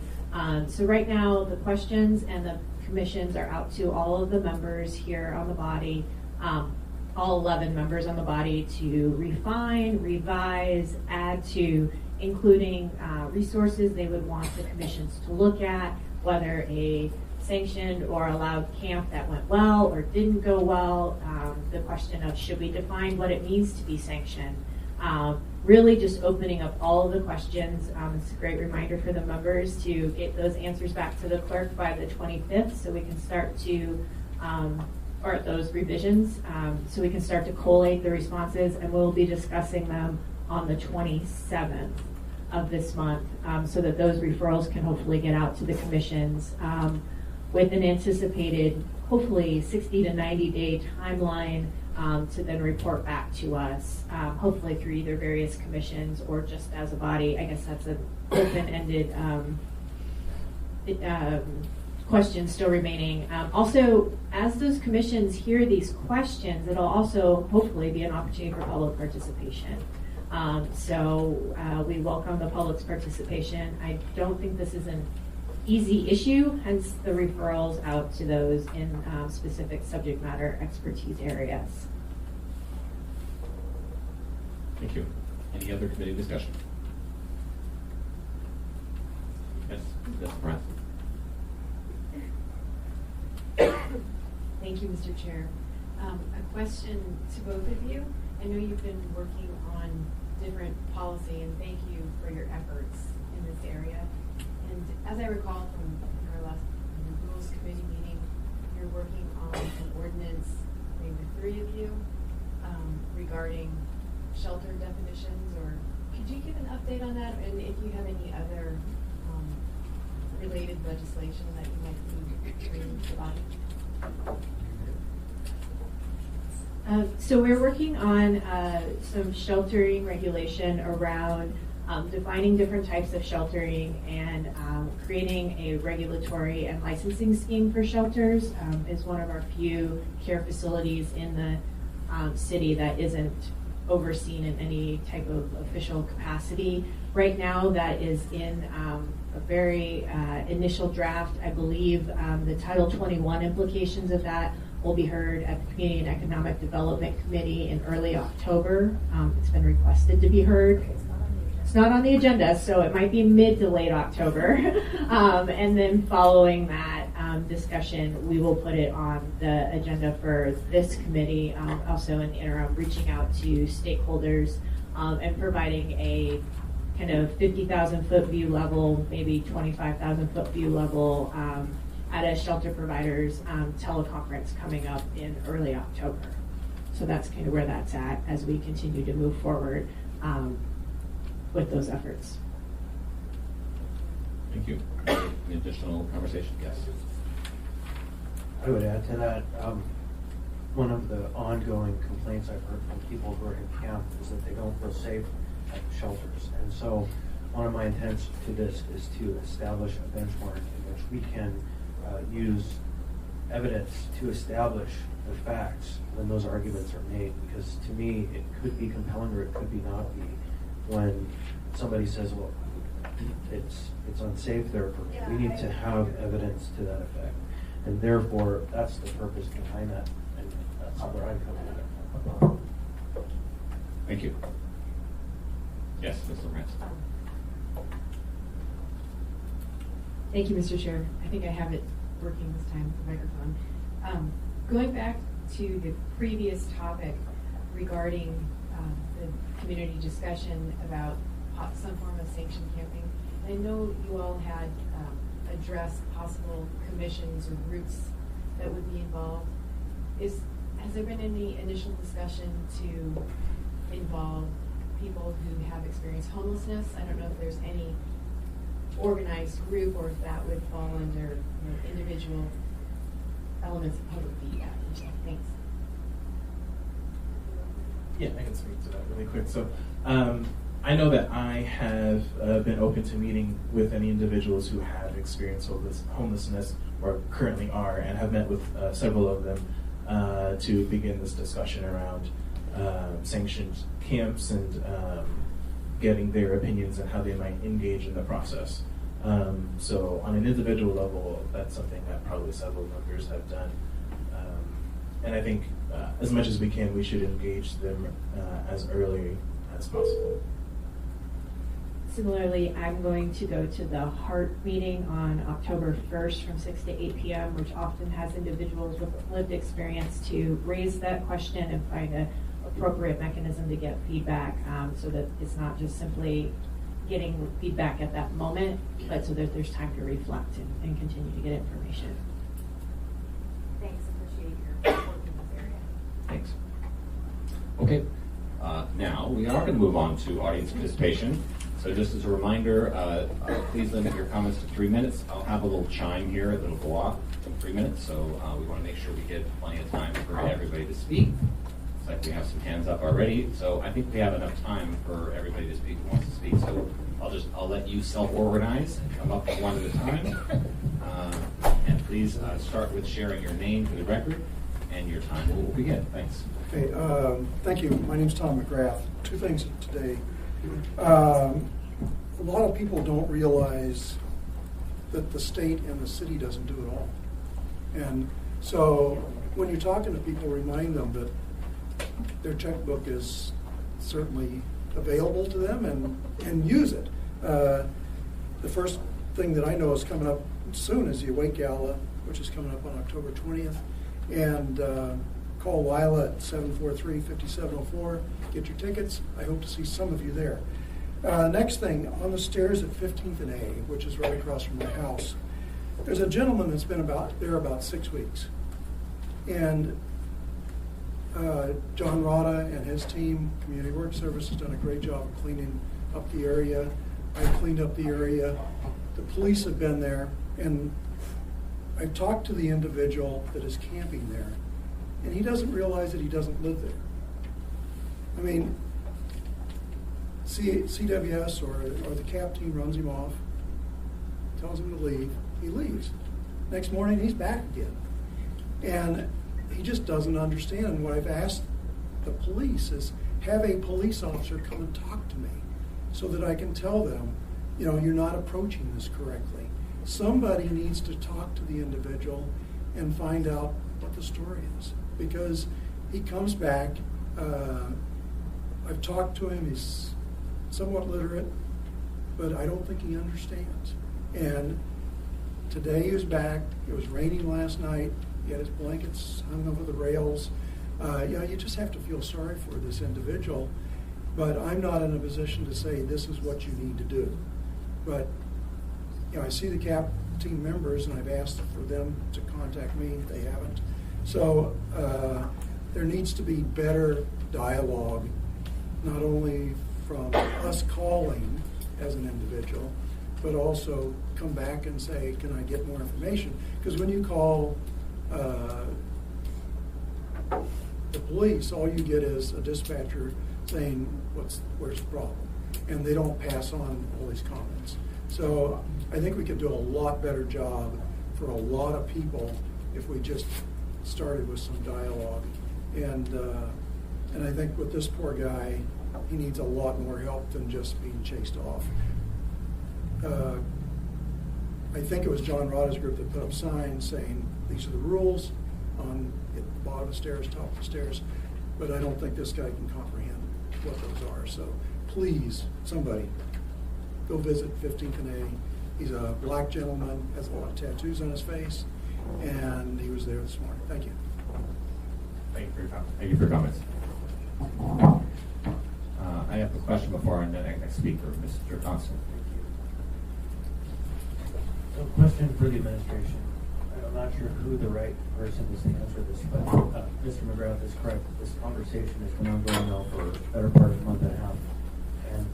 So right now, the questions and the commissions are out to all of the members here on the body, all 11 members on the body, to refine, revise, add to, including resources they would want the commissions to look at, whether a sanctioned or allowed camp that went well or didn't go well, the question of should we define what it means to be sanctioned, Really just opening up all of the questions. It's a great reminder for the members to get those answers back to the clerk by the 25th so we can start to, or those revisions, so we can start to collate the responses, and we'll be discussing them on the 27th of this month, so that those referrals can hopefully get out to the commissions with an anticipated, hopefully 60 to 90 day timeline to then report back to us, hopefully through either various commissions or just as a body. I guess that's an open-ended question still remaining. Also, as those commissions hear these questions, it'll also hopefully be an opportunity for public participation. So we welcome the public's participation. I don't think this is an easy issue, hence the referrals out to those in specific subject matter expertise areas. Thank you. Any other committee discussion? Yes, Ms. Moran. Thank you, Mr. Chair. A question to both of you. I know you've been working on different policy, and thank you for your efforts in this area. And as I recall from our last Rules Committee meeting, you're working on an ordinance, I think the three of you, regarding shelter definitions, or could you give an update on that? And if you have any other related legislation that you might be bringing to the body? So we're working on some sheltering regulation around defining different types of sheltering and creating a regulatory and licensing scheme for shelters. Is one of our few care facilities in the city that isn't overseen in any type of official capacity. Right now that is in a very initial draft. I believe the Title 21 implications of that will be heard at the Community and Economic Development Committee in early October. It's been requested to be heard. It's not on the agenda, so it might be mid to late October. And then following that discussion, we will put it on the agenda for this committee. Also in the interim, reaching out to stakeholders and providing a kind of 50,000 foot view level, maybe 25,000 foot view level at a shelter providers teleconference coming up in early October. So that's kind of where that's at as we continue to move forward with those efforts. Thank you. Any additional conversation? Yes. I would add to that, one of the ongoing complaints I've heard from people who are in camp is that they don't feel safe at shelters. And so one of my intents to this is to establish a benchmark in which we can use evidence to establish the facts when those arguments are made. Because to me, it could be compelling or it could be not be when somebody says, well, it's unsafe there for me. We need to have evidence to that effect. And therefore, that's the purpose behind that. And that's where I'm coming from. Thank you. Yes, Ms. Lawrence. Thank you, Mr. Chair. I think I have it working this time, the microphone. Going back to the previous topic regarding the community discussion about some form of sanctioned camping, I know you all had addressed possible commissions or groups that would be involved. Has there been any initial discussion to involve people who have experienced homelessness? I don't know if there's any organized group or if that would fall under individual elements of public feedback. Thanks. Yeah, I can speak to that really quick. So I know that I have been open to meeting with any individuals who have experienced homelessness or currently are, and have met with several of them to begin this discussion around sanctioned camps and getting their opinions and how they might engage in the process. So on an individual level, that's something that probably several members have done. And I think as much as we can, we should engage them as early as possible. Similarly, I'm going to go to the HEART meeting on October 1st from 6 to 8 p.m., which often has individuals with lived experience to raise that question and find a appropriate mechanism to get feedback, so that it's not just simply getting feedback at that moment, but so that there's time to reflect and continue to get information. Thanks, appreciate your work in this area. Thanks. Okay, now we are going to move on to audience participation. So just as a reminder, please limit your comments to 3 minutes. I'll have a little chime here that'll go off in 3 minutes, so we want to make sure we get plenty of time for everybody to speak. Looks like we have some hands up already, so I think we have enough time for everybody to speak who wants to speak. So I'll let you self-organize and come up one at a time. And please start with sharing your name for the record, and your time will begin. Thanks. Okay, thank you. My name's Tom McGrath. Two things today. A lot of people don't realize that the state and the city doesn't do it all. And so when you're talking to people, remind them that their checkbook is certainly available to them and use it. The first thing that I know is coming up soon is the Awake Gala, which is coming up on October 20th. And call Lila at 743-5704. Get your tickets. I hope to see some of you there. Next thing, on the stairs at 15th and A, which is right across from my house, there's a gentleman that's been there about 6 weeks. And John Rada and his team, Community Work Service, has done a great job of cleaning up the area. I cleaned up the area. The police have been there, and I've talked to the individual that is camping there, and he doesn't realize that he doesn't live there. I mean, CWS or the CAP team runs him off, tells him to leave, he leaves. Next morning, he's back again. And he just doesn't understand. And what I've asked the police is, have a police officer come and talk to me so that I can tell them, you know, you're not approaching this correctly. Somebody needs to talk to the individual and find out what the story is. Because he comes back, I've talked to him, he's somewhat literate, but I don't think he understands. And today he was back, it was raining last night, he had his blankets hung over the rails. You just have to feel sorry for this individual, but I'm not in a position to say this is what you need to do. But I see the CAP team members, and I've asked for them to contact me. They haven't. So there needs to be better dialogue, not only from us calling as an individual, but also come back and say, can I get more information? Because when you call the police, all you get is a dispatcher saying, where's the problem? And they don't pass on all these comments. So I think we could do a lot better job for a lot of people if we just started with some dialogue. And I think with this poor guy, he needs a lot more help than just being chased off. I think it was John Rada's group that put up signs saying, these are the rules on the bottom of the stairs, top of the stairs, but I don't think this guy can comprehend what those are. So please, somebody, go visit 15th and A. He's a black gentleman, has a lot of tattoos on his face, and he was there this morning. Thank you. Thank you for your comments. Thank you for your comments. I have a question before our next speaker, Mr. Constant. A question for the administration. I'm not sure who the right person is to answer this, but Mr. McGrath is correct. This conversation has been ongoing now for the better part of a month and a half. And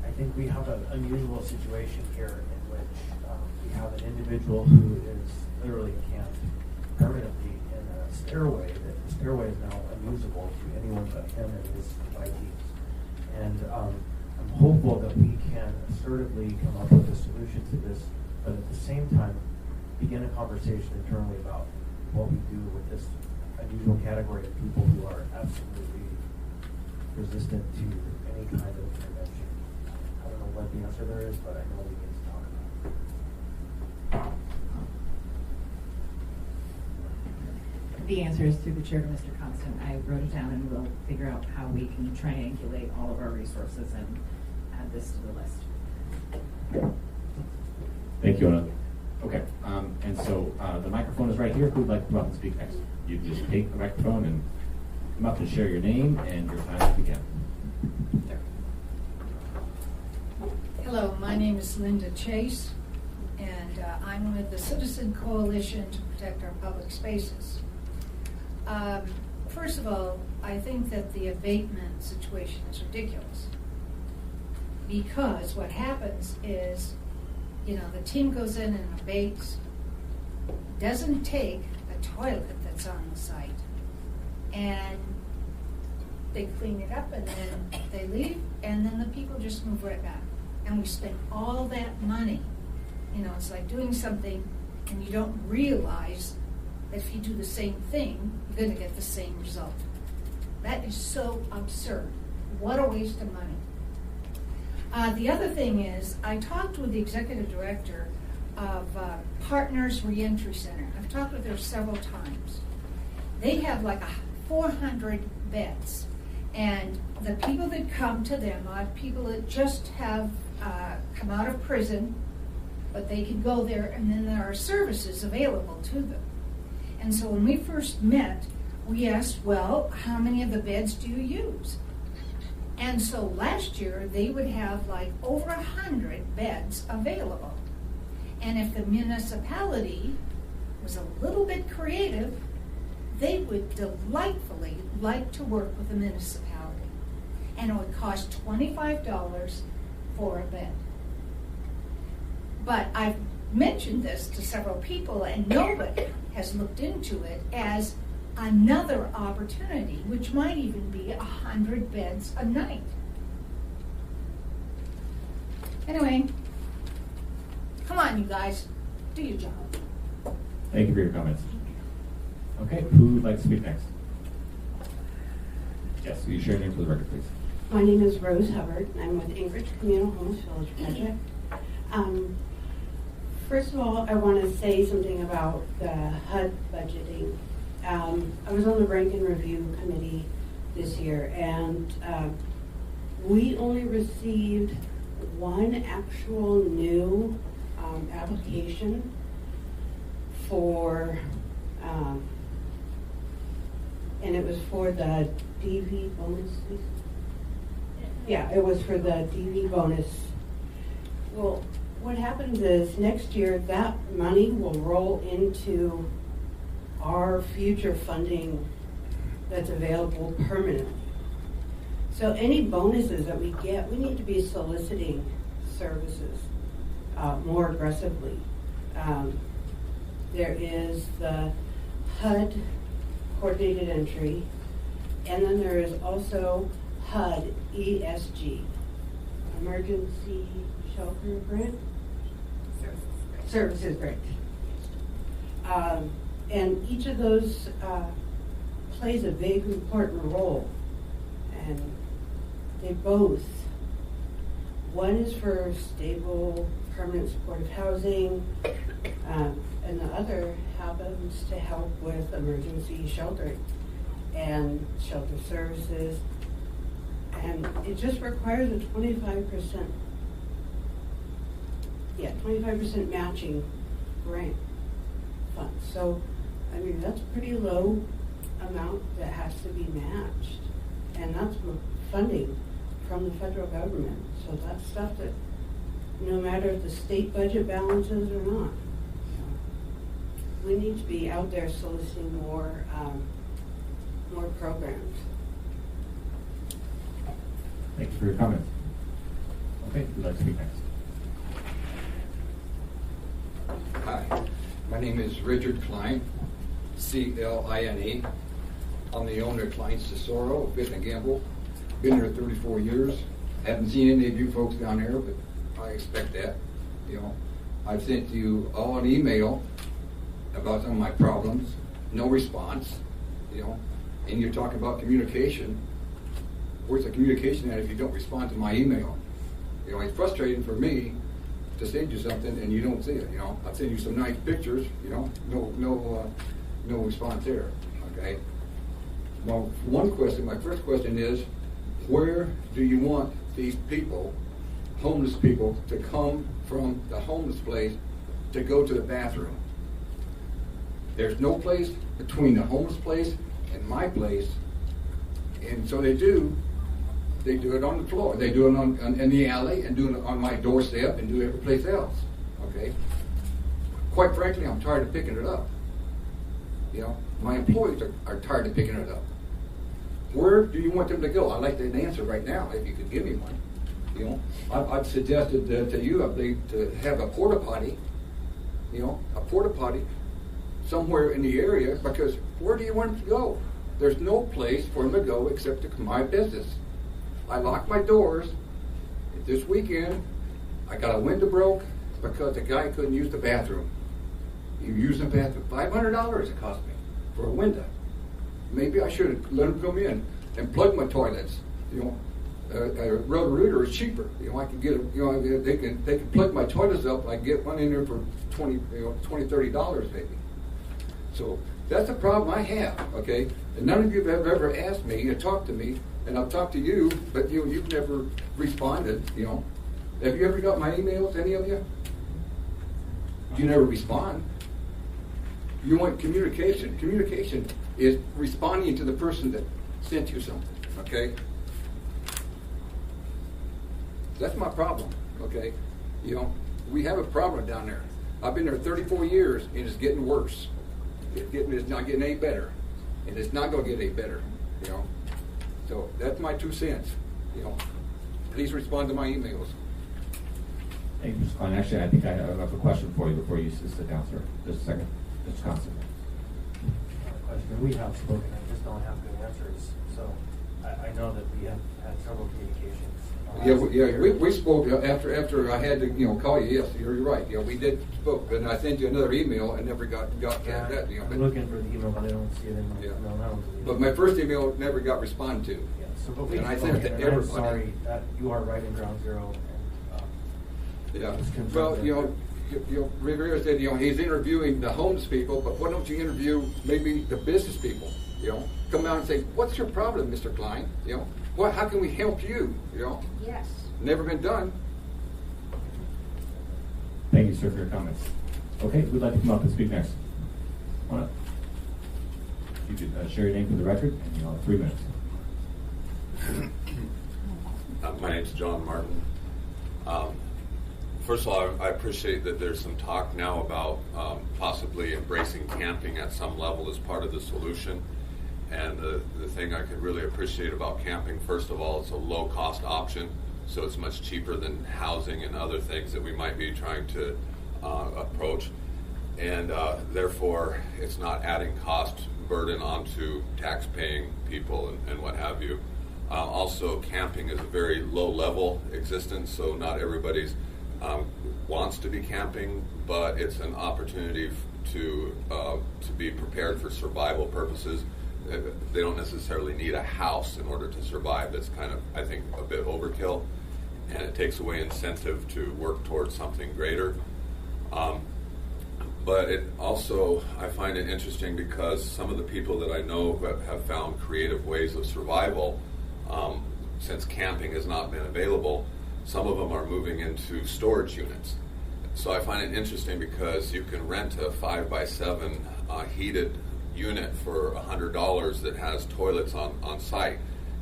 I think we have an unusual situation here in which we have an individual who is literally camped permanently in a stairway. That the stairway is now unusable to anyone but him and his teams. And I'm hopeful that we can assertively come up with a solution to this, but at the same time, begin a conversation internally about what we do with this unusual category of people who are absolutely resistant to any kind of intervention. I don't know what the answer there is, but I know we need to talk about it. The answer is through the chair to Mr. Constant. I wrote it down, and we'll figure out how we can triangulate all of our resources and add this to the list. Thank you, Anna. Okay, and so the microphone is right here. Who would like to come up and speak next? You just take the microphone and come up and share your name and your time if you can. Hello, my name is Linda Chase, and I'm with the Citizen Coalition to Protect Our Public Spaces. First of all, I think that the abatement situation is ridiculous, because what happens is, the team goes in and abates, doesn't take the toilet that's on the site, and they clean it up, and then they leave, and then the people just move right back. And we spend all that money. It's like doing something and you don't realize that if you do the same thing, you're going to get the same result. That is so absurd. What a waste of money. The other thing is, I talked with the executive director of Partners Reentry Center. I've talked with her several times. They have like 400 beds. And the people that come to them are people that just have come out of prison, but they can go there, and then there are services available to them. And so when we first met, we asked, well, how many of the beds do you use? And so last year, they would have like over 100 beds available. And if the municipality was a little bit creative, they would delightfully like to work with the municipality. And it would cost $25 for a bed. But I've mentioned this to several people, and nobody has looked into it as another opportunity, which might even be 100 beds a night. Anyway, come on, you guys, do your job. Thank you for your comments. Okay, who would like to speak next? Yes, will you share your name for the record, please? My name is Rose Hubbard, and I'm with Anchorage Communal Homeless Village Project. First of all, I want to say something about the HUD budgeting. I was on the Rank and Review Committee this year, and we only received one actual new application for, and it was for the DV bonuses. Yeah, it was for the DV bonus. Well, what happens is next year that money will roll into our future funding that's available permanently. So any bonuses that we get, we need to be soliciting services more aggressively. There is the HUD coordinated entry, and then there is also HUD ESG, Emergency Shelter Grant? Services Grant. And each of those plays a big important role. And they both, one is for stable, permanent supportive housing, and the other happens to help with emergency sheltering and shelter services. And it just requires a 25% matching grant fund. So, I mean, that's a pretty low amount that has to be matched. And that's funding from the federal government. So that's stuff that, no matter if the state budget balances or not, we need to be out there soliciting more programs. Thank you for your comments. Okay, who'd like to speak next? Hi, my name is Richard Klein, C-L-I-N-E. I'm the owner of Klein's Tesoro, Fifth and Gamble. Been here 34 years. Haven't seen any of you folks down there, but I expect that. You know, I've sent you all an email about some of my problems, no response. You know, and you're talking about communication. Where's the communication at if you don't respond to my email? You know, it's frustrating for me to send you something and you don't see it. You know, I'll send you some nice pictures. You know, no response there. Okay. Well, my first question is, where do you want these people, homeless people, to come from the homeless place to go to the bathroom? There's no place between the homeless place and my place And so they do it on the floor. They do it in the alley and do it on my doorstep and do it every place else. Okay? Quite frankly, I'm tired of picking it up. You know, my employees are tired of picking it up. Where do you want them to go? I'd like an answer right now, if you could give me one. You know, I've suggested to you, I believe, to have a porta potty. You know, a porta potty somewhere in the area, because where do you want them to go? There's no place for them to go except to my business. I locked my doors. This weekend, I got a window broke because the guy couldn't use the bathroom. He used the bathroom. $500 it cost me for a window. Maybe I should have let him come in and plug my toilets. You know, a Roto-Rooter is cheaper. You know, I can get a, you know, they can plug my toilets up. I get one in there for $30 maybe. So that's a problem I have. Okay, and none of you have ever asked me to talk to me, and I've talked to you, but you've never responded. You know, have you ever got my emails? Any of you? You never respond. You want communication. Communication is responding to the person that sent you something. Okay. That's my problem, okay? You know, we have a problem down there. I've been there 34 years, and it's getting worse. It's not getting any better, and it's not going to get any better, you know? So that's my 2 cents, you know? Please respond to my emails. Hey, Mr. Klein, actually, I think I have a question for you before you sit down, sir. Just a second. Mr. Constable. Question. We have spoken, I just don't have good answers. So I know that we have had several communications. We spoke after I had to call you. Yes, you're right. We did spoke, and I sent you another email and never got that. I'm looking for the email, but I don't see it in my email. But my first email never got responded to. Yeah. So, but we and I sent it to everybody. I'm sorry that you are right in ground zero. And, Well, Rivera said he's interviewing the homeless people, but why don't you interview maybe the business people? Come out and say, what's your problem, Mr. Klein? How can we help you? Yes. Never been done. Thank you, sir, for your comments. Okay, who'd like to come up and speak next? Come on up. You could share your name for the record, and you'll have 3 minutes. My name's John Martin. First of all, I appreciate that there's some talk now about possibly embracing camping at some level as part of the solution. And the thing I could really appreciate about camping, first of all, it's a low-cost option, so it's much cheaper than housing and other things that we might be trying to approach. And therefore, it's not adding cost burden onto tax-paying people and what have you. Also, camping is a very low-level existence, so not everybody's wants to be camping, but it's an opportunity to be prepared for survival purposes. They don't necessarily need a house in order to survive. That's kind of, I think, a bit overkill, and it takes away incentive to work towards something greater. But it also, I find it interesting because some of the people that I know who have found creative ways of survival, since camping has not been available, some of them are moving into storage units. So I find it interesting because you can rent a 5x7 heated unit for $100 that has toilets on site.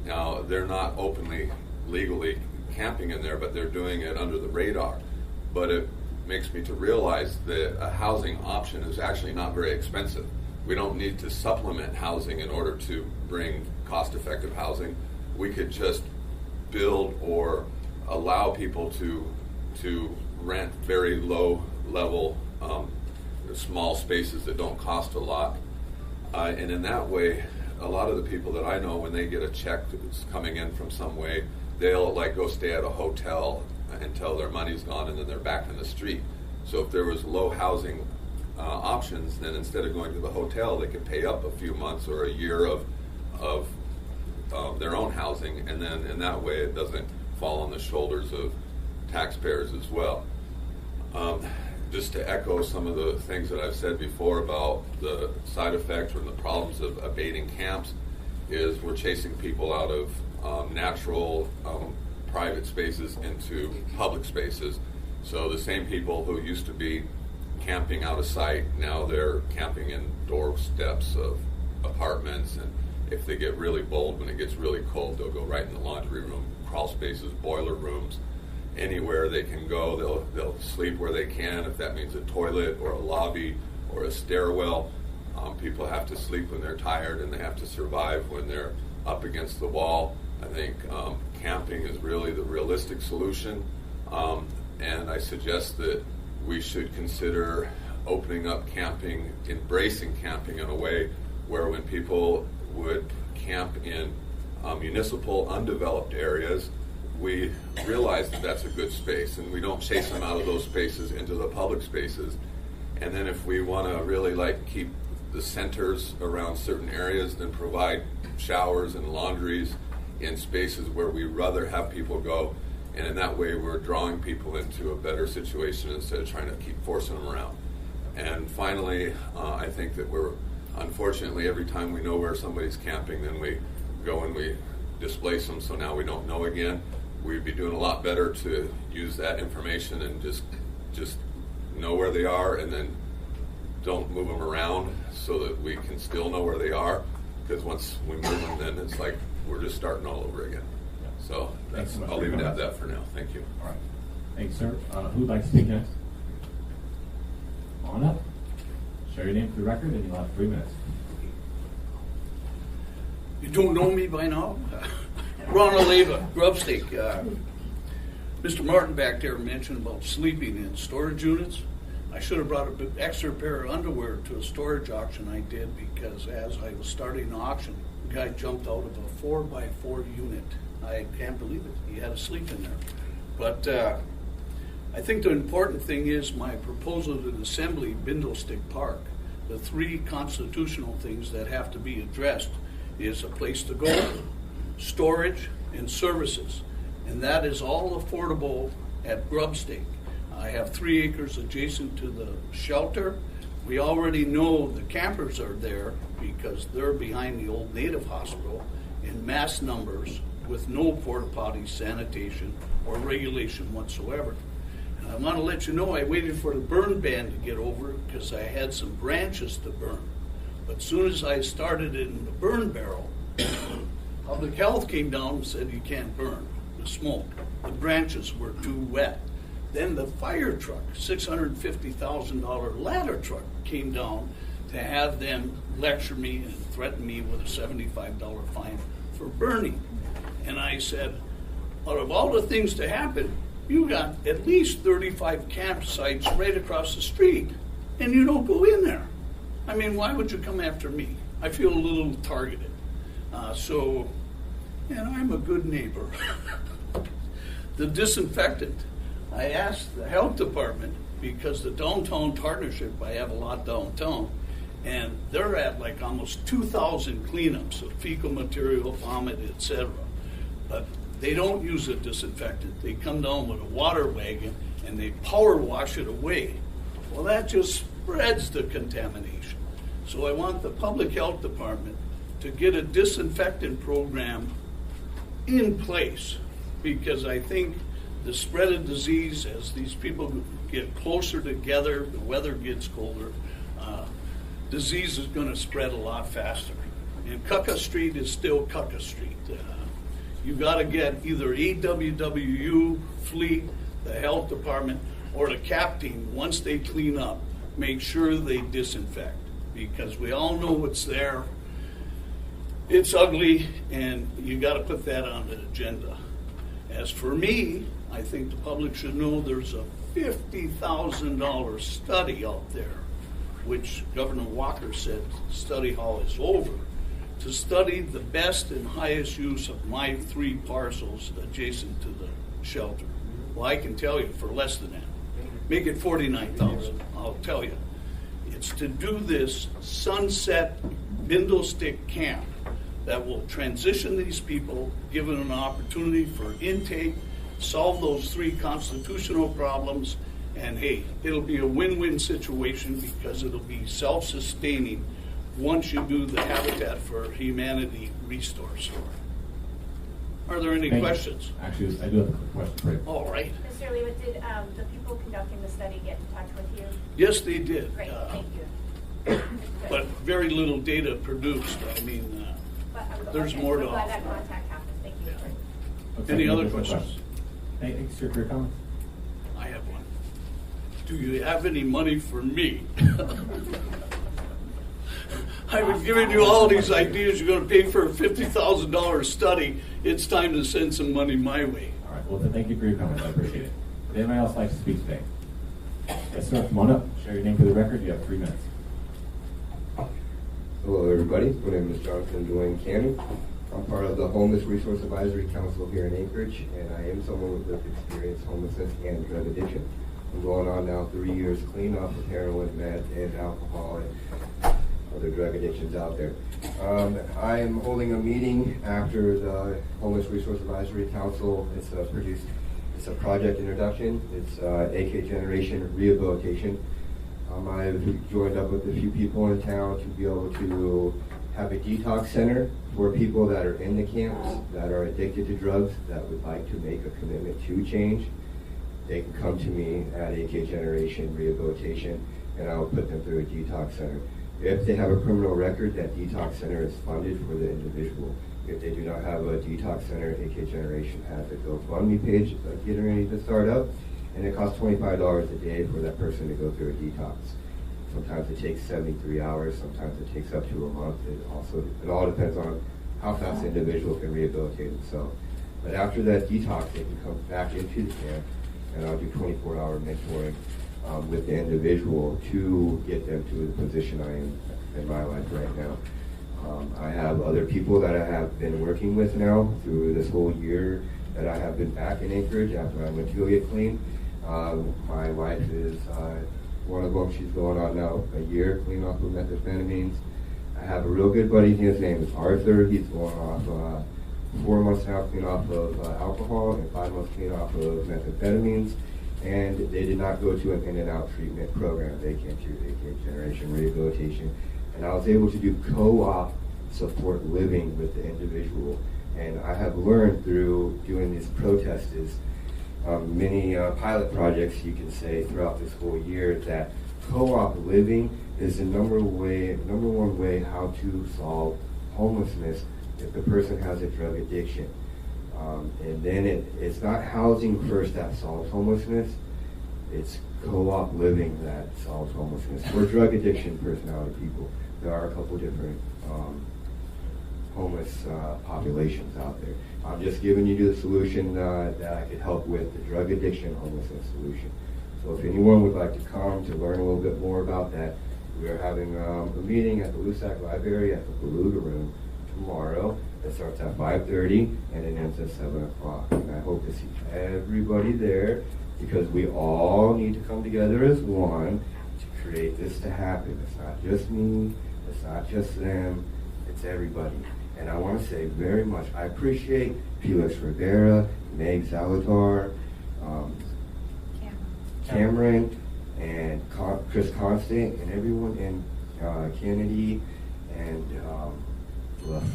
Now, they're not openly, legally camping in there, but they're doing it under the radar. But it makes me to realize that a housing option is actually not very expensive. We don't need to supplement housing in order to bring cost-effective housing. We could just build or allow people to rent very low-level, small spaces that don't cost a lot. And in that way, a lot of the people that I know, when they get a check that's coming in from some way, they'll go stay at a hotel until their money's gone, and then they're back in the street. So if there was low housing options, then instead of going to the hotel, they could pay up a few months or a year of their own housing, and then in that way it doesn't fall on the shoulders of taxpayers as well. Just to echo some of the things that I've said before about the side effects or the problems of abating camps, is we're chasing people out of natural private spaces into public spaces. So the same people who used to be camping out of sight, now they're camping in doorsteps of apartments, If they get really bold, when it gets really cold, they'll go right in the laundry room, crawl spaces, boiler rooms, anywhere they can go. They'll sleep where they can, if that means a toilet or a lobby or a stairwell. People have to sleep when they're tired, and they have to survive when they're up against the wall. I think camping is really the realistic solution, and I suggest that we should consider opening up camping, embracing camping in a way where when people would camp in municipal undeveloped areas, we realize that that's a good space, and we don't chase them out of those spaces into the public spaces. And then if we want to really keep the centers around certain areas, then provide showers and laundries in spaces where we rather have people go, and in that way we're drawing people into a better situation instead of trying to keep forcing them around. And finally, I think that we're, unfortunately, every time we know where somebody's camping, then we go and we displace them, so now we don't know again. We'd be doing a lot better to use that information and just know where they are, and then don't move them around so that we can still know where they are, because once we move them, then it's like we're just starting all over again. So I'll leave it at that for now. Thank you. All right. Thanks, sir. Who'd like to speak next? On up. Share your name for the record, and you'll have 3 minutes. You don't know me by now? Ron Oleva, Grubstake. Mr. Martin back there mentioned about sleeping in storage units. I should have brought an extra pair of underwear to a storage auction I did, because as I was starting the auction, a guy jumped out of a 4x4 unit. I can't believe it. He had to sleep in there. But I think the important thing is my proposal to the Assembly, Bindlestick Park. The 3 constitutional things that have to be addressed is a place to go, storage, and services. And that is all affordable at Grubstake. I have 3 acres adjacent to the shelter. We already know the campers are there because they're behind the old Native Hospital in mass numbers with no porta potty, sanitation, or regulation whatsoever. And I want to let you know I waited for the burn ban to get over because I had some branches to burn. But as soon as I started in the burn barrel, public health came down and said you can't burn the smoke. The branches were too wet. Then the fire truck, $650,000 ladder truck, came down to have them lecture me and threaten me with a $75 fine for burning. And I said, out of all the things to happen, you got at least 35 campsites right across the street, and you don't go in there. I mean, why would you come after me? I feel a little targeted. And I'm a good neighbor. The disinfectant. I asked the health department, because the downtown partnership, I have a lot downtown, and they're at almost 2,000 cleanups of fecal material, vomit, etc. But they don't use a disinfectant. They come down with a water wagon and they power wash it away. Well, that just spreads the contamination. So I want the public health department to get a disinfectant program in place, because I think the spread of disease, as these people get closer together, the weather gets colder, disease is going to spread a lot faster. And Cucka Street is still Cucka Street. You've got to get either EWWU, Fleet, the health department, or the CAP team, once they clean up, make sure they disinfect, because we all know what's there. It's ugly, and you got to put that on the agenda. As for me, I think the public should know there's a $50,000 study out there, which Governor Walker said study hall is over, to study the best and highest use of my 3 parcels adjacent to the shelter. Well, I can tell you for less than that. Make it $49,000, I'll tell you. It's to do this sunset Bindlestick camp that will transition these people, give them an opportunity for intake, solve those 3 constitutional problems, and hey, it'll be a win-win situation because it'll be self-sustaining once you do the Habitat for Humanity restore store. Are there any questions? Actually, I do have a quick question for you. All right. Mr. Leavitt, did the people conducting the study get in touch with you? Yes, they did. Great, thank you. But very little data produced. I mean, there's more to I'm glad offer. that contact happened. Thank you. Okay, Any other different questions? Thanks, sir, for your comments. I have one. Do you have any money for me? I've been giving you all these ideas. You're going to pay for a $50,000 study. It's time to send some money my way. All right, well, then thank you for your comments. I appreciate it. Would anybody else like to speak today? Yes, sir. Come on up. Share your name for the record. You have 3 minutes. Hello, everybody. My name is Jonathan Dwayne Cannon. I'm part of the Homeless Resource Advisory Council here in Anchorage, and I am someone with experienced homelessness and drug addiction. I'm going on now 3 years clean off of heroin, meth, and alcohol, and other drug addictions out there. I am holding a meeting after the Homeless Resource Advisory Council. It's a project introduction. It's AK Generation Rehabilitation. I've joined up with a few people in town to be able to have a detox center for people that are in the camps, that are addicted to drugs, that would like to make a commitment to change. They can come to me at AK Generation Rehabilitation, and I'll put them through a detox center. If they have a criminal record, that detox center is funded for the individual. If they do not have a detox center, AK Generation has a GoFundMe page getting ready to start up, and it costs $25 a day for that person to go through a detox. Sometimes it takes 73 hours, sometimes it takes up to a month. It all depends on how fast the individual can rehabilitate themselves. But after that detox, they can come back into the camp, and I'll do 24-hour mentoring with the individual to get them to the position I am in my life right now. I have other people that I have been working with now through this whole year that I have been back in Anchorage after I went to go get clean. My wife is one of them. She's going on now a year clean off of methamphetamines. I have a real good buddy. His name is Arthur. He's going off 4 months now clean off of alcohol and 5 months clean off of methamphetamines. And they did not go to an in-and-out treatment program. They came to AK Generation Rehabilitation. And I was able to do co-op support living with the individual. And I have learned through doing these protests many pilot projects, you can say, throughout this whole year, that co-op living is the number one way how to solve homelessness if the person has a drug addiction. And then it's not housing first that solves homelessness, it's co-op living that solves homelessness. For drug addiction personality people, there are a couple different homeless populations out there. I'm just giving you the solution that I could help with, the drug addiction homelessness solution. So if anyone would like to come to learn a little bit more about that, we are having a meeting at the Lusac Library at the Beluga Room tomorrow. It starts at 5:30 and it ends at 7 o'clock. And I hope to see everybody there because we all need to come together as one to create this to happen. It's not just me, it's not just them, it's everybody. And I want to say very much, I appreciate Felix Rivera, Meg Zalatar, Cameron, and Chris Constant, and everyone in Kennedy, and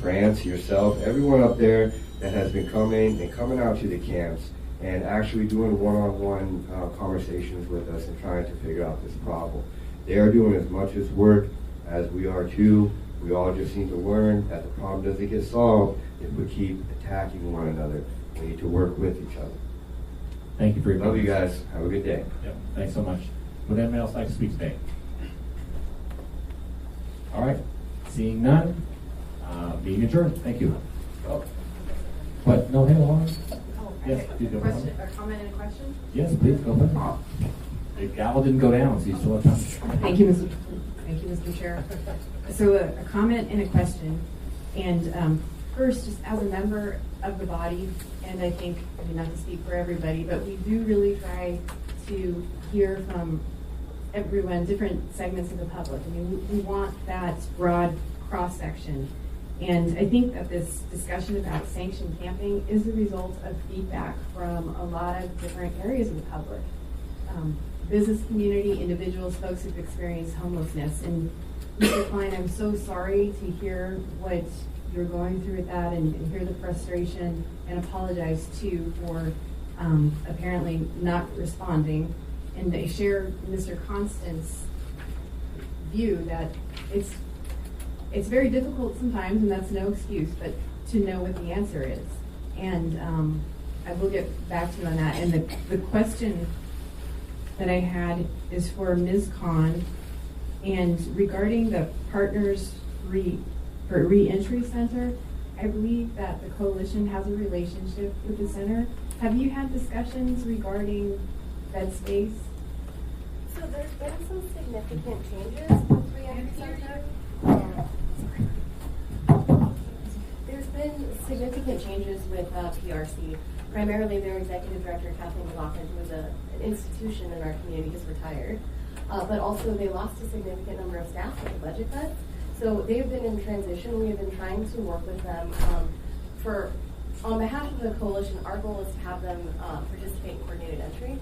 France, yourself, everyone up there that has been coming out to the camps and actually doing one-on-one conversations with us and trying to figure out this problem. They are doing as much as work as we are too. We all just need to learn that the problem doesn't get solved if we keep attacking one another. We need to work with each other. Thank you for your Love you comments. guys. Have a good day. Yep. Thanks so much. Would anybody else like to speak today? All right. Seeing none, meeting adjourned. Thank you. Oh. What? No, hang on. Yes, please go Question, ahead. a comment and a question? Yes, please go ahead. The gavel didn't go down, so you still have time. Thank you, Mr. Chair. So a comment and a question. And first, just as a member of the body, and I think, not to speak for everybody, but we do really try to hear from everyone, different segments of the public. I mean, we want that broad cross-section. And I think that this discussion about sanctioned camping is the result of feedback from a lot of different areas of the public. Business community, individuals, folks who've experienced homelessness. And Mr. Klein, I'm so sorry to hear what you're going through with that and hear the frustration, and apologize too for apparently not responding. And I share Mr. Constance's view that it's very difficult sometimes, and that's no excuse, but to know what the answer is. And I will get back to you on that. And the question that I had is for Ms. Kahn, and regarding the Partners Reentry Center, I believe that the coalition has a relationship with the center. Have you had discussions regarding bed space? So there's been some significant changes with Reentry Center. There's been significant changes with PRC. Primarily, their executive director, Kathleen McLaughlin, who was an institution in our community, has retired. But also, they lost a significant number of staff with the budget cuts. So they've been in transition. We've been trying to work with them on behalf of the coalition. Our goal is to have them participate in coordinated entry,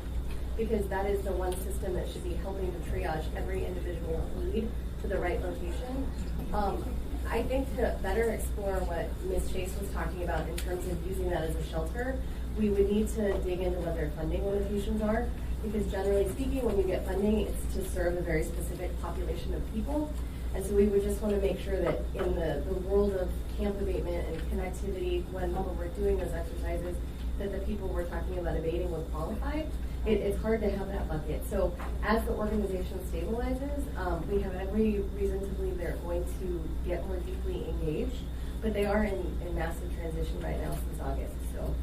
because that is the one system that should be helping to triage every individual need to the right location. I think to better explore what Ms. Chase was talking about in terms of using that as a shelter, we would need to dig into what their funding limitations are, because generally speaking, when you get funding, it's to serve a very specific population of people. And so we would just want to make sure that in the world of camp abatement and connectivity, when we're doing those exercises, that the people we're talking about abating would qualify. It's hard to have that bucket. So as the organization stabilizes, we have every reason to believe they're going to get more deeply engaged, but they are in massive transition right now since August. So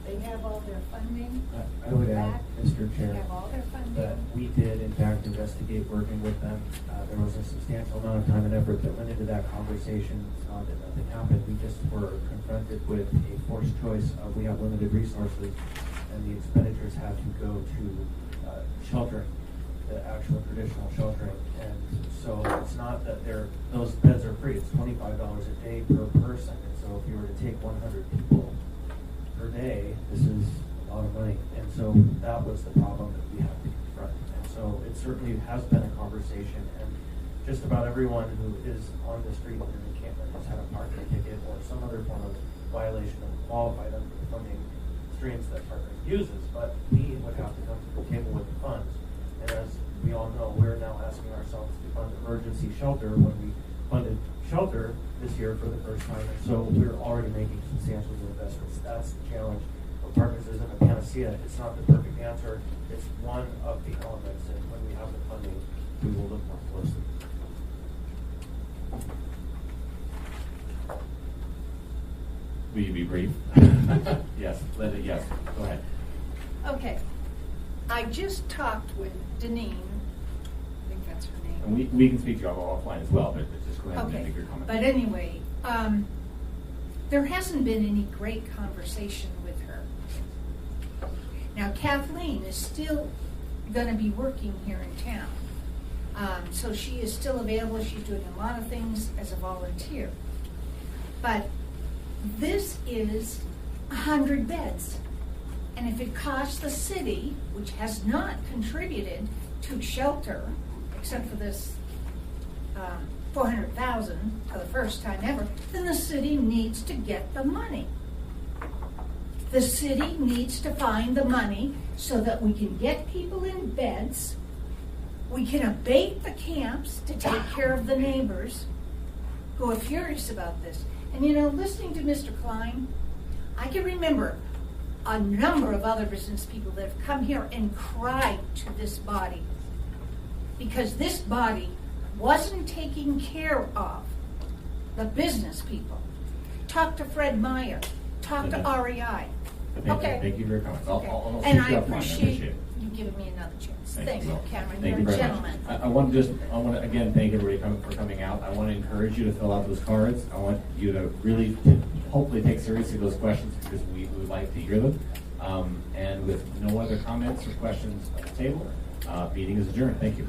they have all their funding. I would add, Mr. Chair, they have all their funding. that we did in fact investigate working with them. There was a substantial amount of time and effort that went into that conversation. It's not that nothing happened. We just were confronted with a forced choice of we have limited resources, and the expenditures had to go to sheltering, the actual traditional sheltering. And so it's not that those beds are free. It's $25 a day per person. And so if you were to take 100 people per day, this is a lot of money. And so that was the problem that we had to confront. And so it certainly has been a conversation, and just about everyone who is on the street in an encampment has had a parking ticket or some other form of violation that would qualify them for the funding streams that Partners uses. But we would have to come to the table with the funds. And as we all know, we're now asking ourselves to fund emergency shelter when we funded shelter this year for the first time. And so we're already making substantial investments. That's the challenge. But Partners isn't a panacea. It's not the perfect answer. It's one of the elements. And when we have the funding, we will look more closely. Will you be brief? Yes, yes, go ahead. Okay. I just talked with Deneen. I think that's her name. And we can speak to you offline as well, but just go ahead and make your comment. But anyway, there hasn't been any great conversation with her. Now, Kathleen is still going to be working here in town. So she is still available. She's doing a lot of things as a volunteer. But this is 100 beds. And if it costs the city, which has not contributed to shelter, except for this $400,000 for the first time ever, then the city needs to get the money. The city needs to find the money so that we can get people in beds, we can abate the camps to take care of the neighbors who are furious about this. And you know, listening to Mr. Klein, I can remember a number of other business people that have come here and cried to this body because this body wasn't taking care of the business people. Talk to Fred Meyer. Talk to REI. Okay. Thank you for your comments. I'll and speak I up front. appreciate you giving me another chance. Thank you, Cameron. Thank You're you a very gentleman. much. I want to again thank everybody for coming out. I want to encourage you to fill out those cards. I want you to really hopefully take seriously those questions, because we would like to hear them. And with no other comments or questions at the table, meeting is adjourned. Thank you.